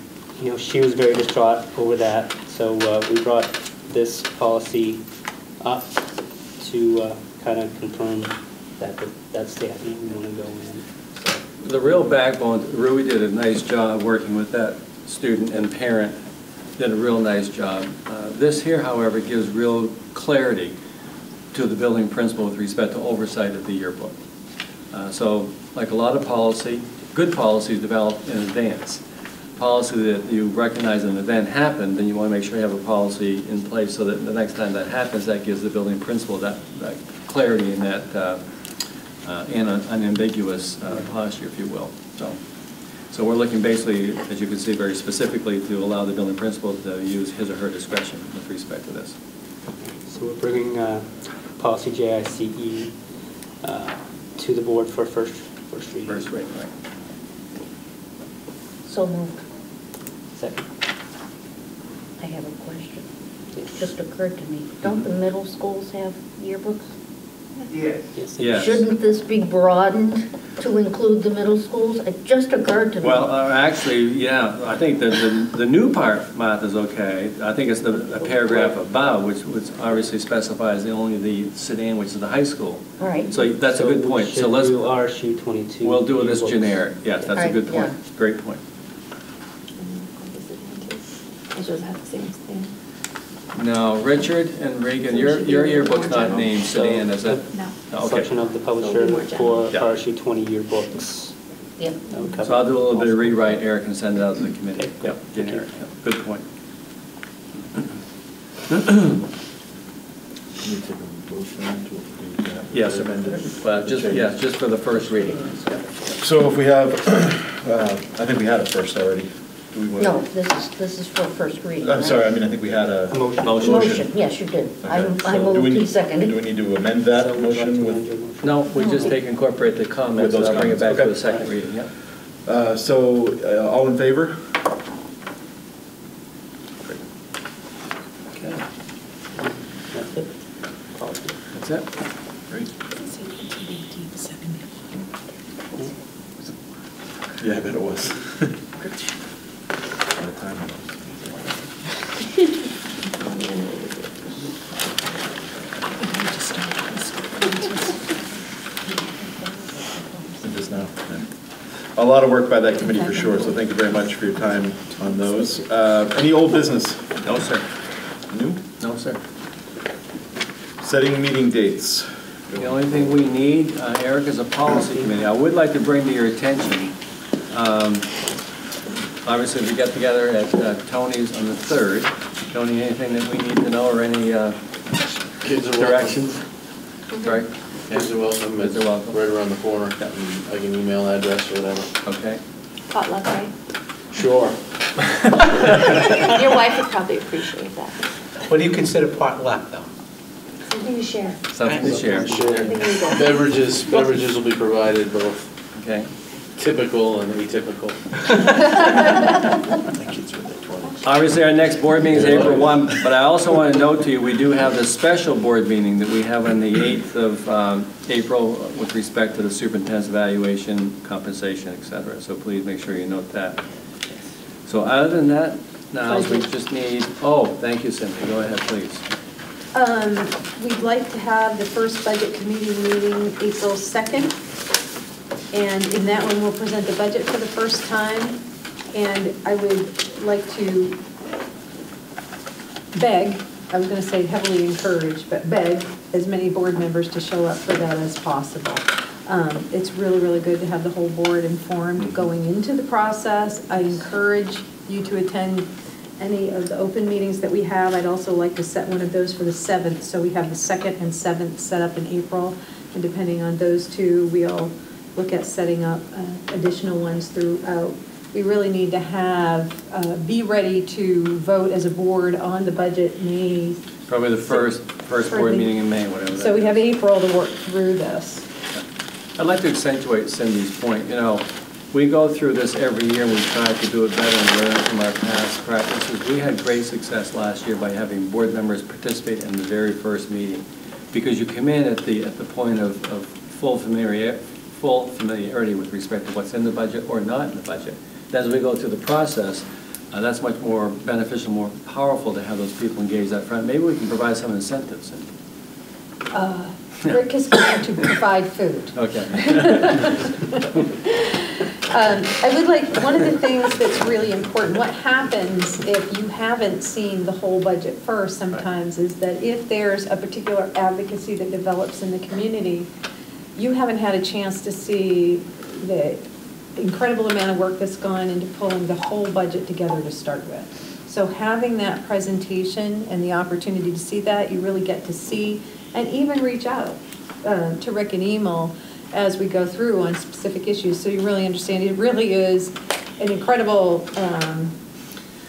she was very distraught over that. So we brought this policy up to kind of confirm that that's the avenue we want to go in. So. The real backbone, Rui did a nice job working with that student and parent, did a real nice job. This here, however, gives real clarity to the building principal with respect to oversight of the yearbook. So like a lot of policy, good policies developed in advance. Policy that you recognize an event happened, then you want to make sure you have a policy in place so that the next time that happens, that gives the building principal that clarity and that unambiguous posture, if you will. So we're looking basically, as you can see, very specifically to allow the building principal to use his or her discretion with respect to this. So we're bringing policy JICE to the board for first reading. First reading, right. So moved. Second. I have a question. It just occurred to me. Don't the middle schools have yearbooks? Yes. Yes. Shouldn't this be broadened to include the middle schools? It just occurred to me. Well, actually, yeah, I think the new part, Martha's okay. I think it's the paragraph above, which obviously specifies only the sedan, which is the high school. All right. So that's a good point. So let's do RSU 22. We'll do this generic. Yes, that's a good point. Yeah. Great point. Those are the same thing. Now, Richard and Regan, your yearbook's not named sedan, is it? No. Okay. Selection of the publisher for Yeah. RSU 20 yearbooks. Yep. So I'll do a little bit of rewrite, Eric, and send it out to the committee. Okay. Yep, generic. Yep. Good point. Yes, just for the first reading. So if we have, I think we had a first already. Do we want to- No, this is for first reading. I'm right? sorry, I mean, I think we had a motion. Motion, yes, you did. Okay. I So do we moved, he need- seconded. Do we need to amend that motion with? No, we just take incorporate the comments, With and those I'll bring it back to comments, the okay. second reading, yep. All in favor? Okay. That's it. Great. Yeah, I bet it was. What a time it was. Just now. Yeah. A lot of work by that committee for sure, so thank you very much for your time on those. Any old business? No, sir. New? No, sir. Setting meeting dates. The only thing we need, Eric, is a policy committee. I would like to bring to your attention, obviously, we get together at Tony's on the 3rd. Tony, anything that we need to know or any Kids are directions? Sorry? Kids are welcome. Kids are welcome. Right around the corner. Yeah. I can email address or whatever. Okay. Potluck, right? Sure. Your wife would probably appreciate that. What do you consider potluck, though? Something to share. Something to share. Beverages will be provided, both Okay. typical and atypical. Obviously, our next board meeting is April 1, but I also want to note to you, we do have this special board meeting that we have on the 8th of April with respect to the superintendent's evaluation, compensation, et cetera. So please make sure you note that. So other than that, now we just need, thank you, Cynthia. Go ahead, please. We'd like to have the first budget committee meeting April 2nd. And in that one, we'll present the budget for the first time. And I would like to beg, I was going to say heavily encourage, but beg as many board members to show up for that as possible. It's really, really good to have the whole board informed going into the process. I encourage you to attend any of the open meetings that we have. I'd also like to set one of those for the 7th. So we have the 2nd and 7th set up in April. And depending on those two, we'll look at setting up additional ones throughout. We really need to have, be ready to vote as a board on the budget May. Probably the first board meeting in May, whatever. So we have April to work through this. I'd like to accentuate Cindy's point. You know, we go through this every year and we try to do it better and learn from our past practices. We had great success last year by having board members participate in the very first meeting, because you come in at the point of full familiarity with respect to what's in the budget or not in the budget. As we go through the process, That's much more beneficial, more powerful to have those people engaged up front. Maybe we can provide some incentives. Rick is going to provide food. Okay. I would like, one of the things that's really important, what happens if you haven't seen the whole budget first sometimes is that if there's a particular advocacy that develops in the community, you haven't had a chance to see the incredible amount of work that's gone into pulling the whole budget together to start with. So having that presentation and the opportunity to see that, you really get to see and even reach out to Rick and Emil as we go through on specific issues. So you really understand it really is an incredible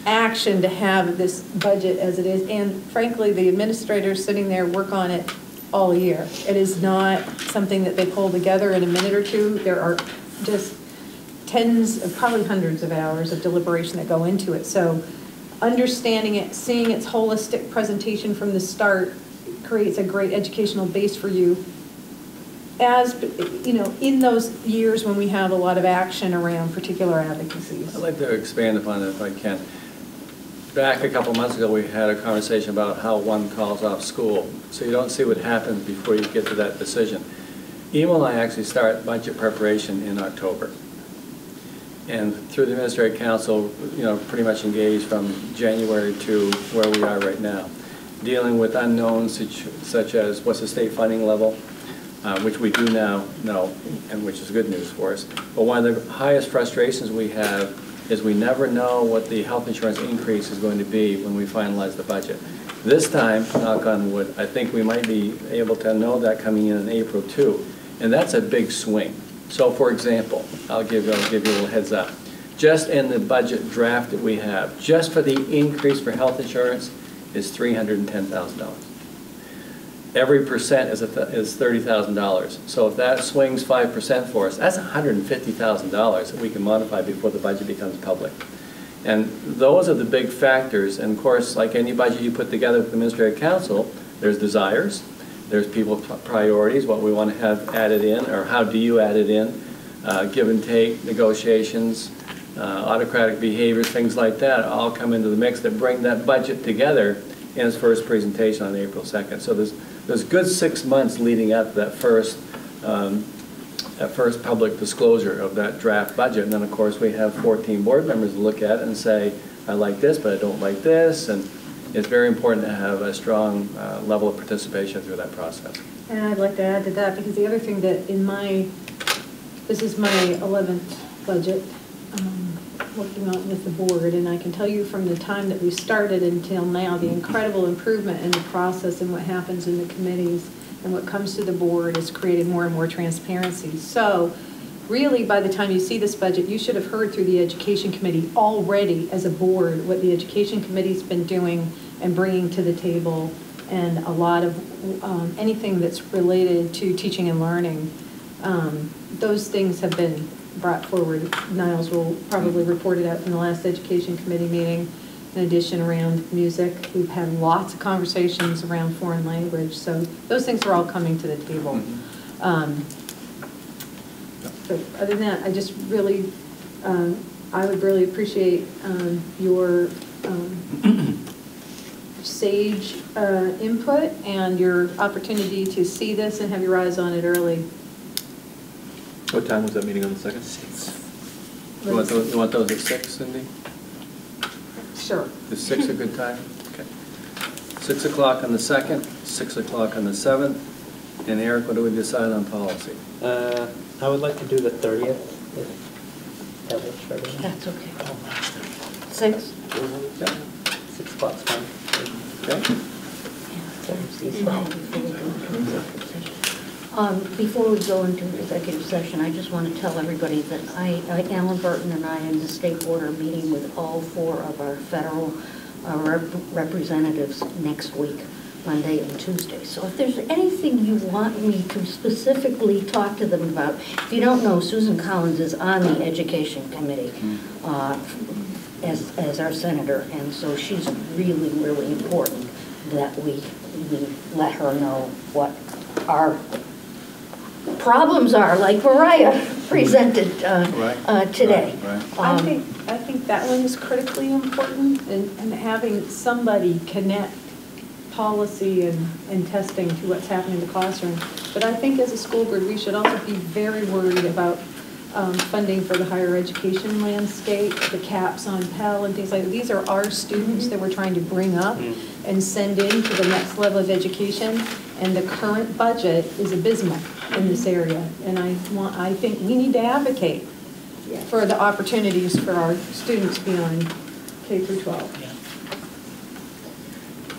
action to have this budget as it is. And frankly, the administrators sitting there work on it all year. It is not something that they pull together in a minute or two. There are just tens of, probably hundreds of hours of deliberation that go into it. So understanding it, seeing its holistic presentation from the start creates a great educational base for you as, you know, in those years when we have a lot of action around particular advocacies. I'd like to expand upon that if I can. Back a couple months ago, we had a conversation about how one calls off school. So you don't see what happens before you get to that decision. Emil and I actually start budget preparation in October. And through the Administrative Council, you know, pretty much engaged from January to where we are right now, dealing with unknowns such as what's the state funding level, which we do now know, and which is good news for us. But one of the highest frustrations we have is we never know what the health insurance increase is going to be when we finalize the budget. This time, knock on wood, I think we might be able to know that coming in April too. And that's a big swing. So for example, I'll give you a little heads up. Just in the budget draft that we have, just for the increase for health insurance is $310,000. Every percent is $30,000. So if that swings 5% for us, that's $150,000 that we can modify before the budget becomes public. And those are the big factors. And of course, like any budget you put together with the Administrative Council, there's desires, there's people's priorities, what we want to have added in, or how do you add it in, give and take, negotiations, autocratic behaviors, things like that all come into the mix that bring that budget together in its first presentation on April 2nd. So there's good 6 months leading up to that first public disclosure of that draft budget. And then, of course, we have 14 board members to look at it and say, I like this, but I don't like this. And it's very important to have a strong level of participation through that process. And I'd like to add to that, because the other thing that this is my 11th budget, working on with the board, and I can tell you from the time that we started until now, the incredible improvement in the process and what happens in the committees and what comes to the board has created more and more transparency. So really, by the time you see this budget, you should have heard through the Education Committee already as a board what the Education Committee's been doing and bringing to the table, and a lot of anything that's related to teaching and learning. Those things have been brought forward. Niles will probably report it out from the last Education Committee meeting. In addition, around music, we've had lots of conversations around foreign language. So those things are all coming to the table. So other than that, I just really, I would really appreciate your sage input and your opportunity to see this and have your eyes on it early. What time was that meeting on the 2nd? 6. You want those at 6, Cindy? Sure. Is 6 a good time? Okay. 6 o'clock on the 2nd, 6 o'clock on the 7th. And Eric, what do we decide on policy? I would like to do the 30th, if that works for everyone. That's okay. 6? Yeah. 6 o'clock's fine. Okay. Before we go into executive session, I just want to tell everybody that Alan Burton and I and the State Board are meeting with all 4 of our federal representatives next week, Monday and Tuesday. So if there's anything you want me to specifically talk to them about, if you don't know, Susan Collins is on the Education Committee as our senator, and so she's really, really important that we let her know what our problems are, like Mariah presented today. I think that one is critically important, and having somebody connect policy and testing to what's happening in the classroom. But I think as a school board, we should also be very worried about funding for the higher education landscape, the caps on Pell and things like that. These are our students that we're trying to bring up and send into the next level of education. And the current budget is abysmal in this area. And I think we need to advocate for the opportunities for our students beyond K through 12.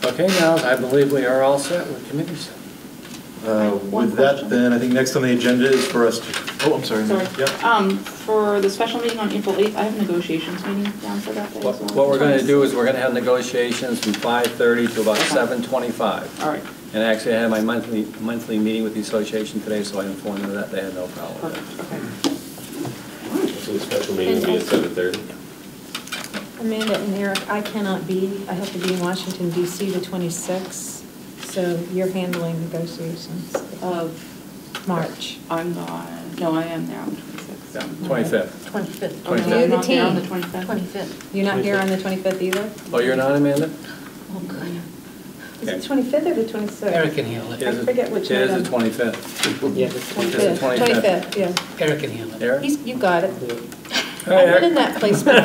Okay, now I believe we are all set with committees. With that, then, I think next on the agenda is for us to, oh, I'm sorry. Sorry. Yep. For the special meeting on April 8th, I have negotiations meeting down for that day as well. What we're going to do is we're going to have negotiations from 5:30 to about 7:25. All right. And actually, I had my monthly meeting with the association today, so I informed them that they had no problem with that. So the special meeting will be at 7:30? Amanda and Eric, I cannot be, I have to be in Washington DC the 26th, so you're handling negotiations of March. I'm not, no, I am there on the 26th. Yeah, 25th. 25th. Okay, You're I'm the not there on the team. 25th. 25th. You're not here on the 25th either? Oh, you're not, Amanda? Oh, good. Is it 25th or the 26th? Eric can handle it. I forget which It night. is the 25th. Yeah. It is the 25th, yeah. Eric can handle it. Eric? You got it. All right, I've been in that place before.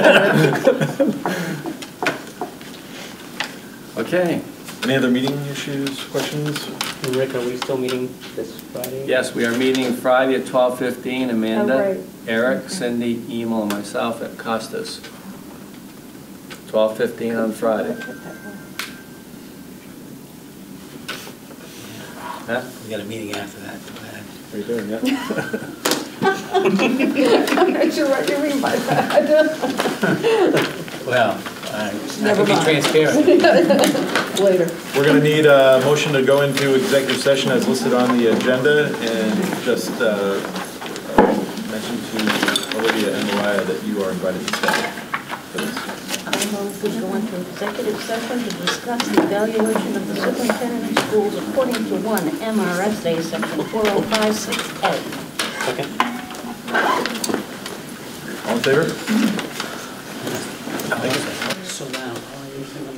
Okay. Any other meeting issues, questions? Rick, are we still meeting this Friday? Yes, we are meeting Friday at 12:15. Amanda, Oh, right. Eric, Cindy, Emil, and myself at Costas. 12:15 on Friday. Huh? We got a meeting after that. We do, yeah. I'm not sure what you mean by that. Well, I Never can be mind. transparent. Later. We're going to need a motion to go into executive session as listed on the agenda, and just mention to Olivia and Mariah that you are invited to stay for this. I move we go into executive session to discuss the evaluation of the superintendent of schools according to 1 MRSA section 4056A. Okay. All in favor? So now, how are you feeling?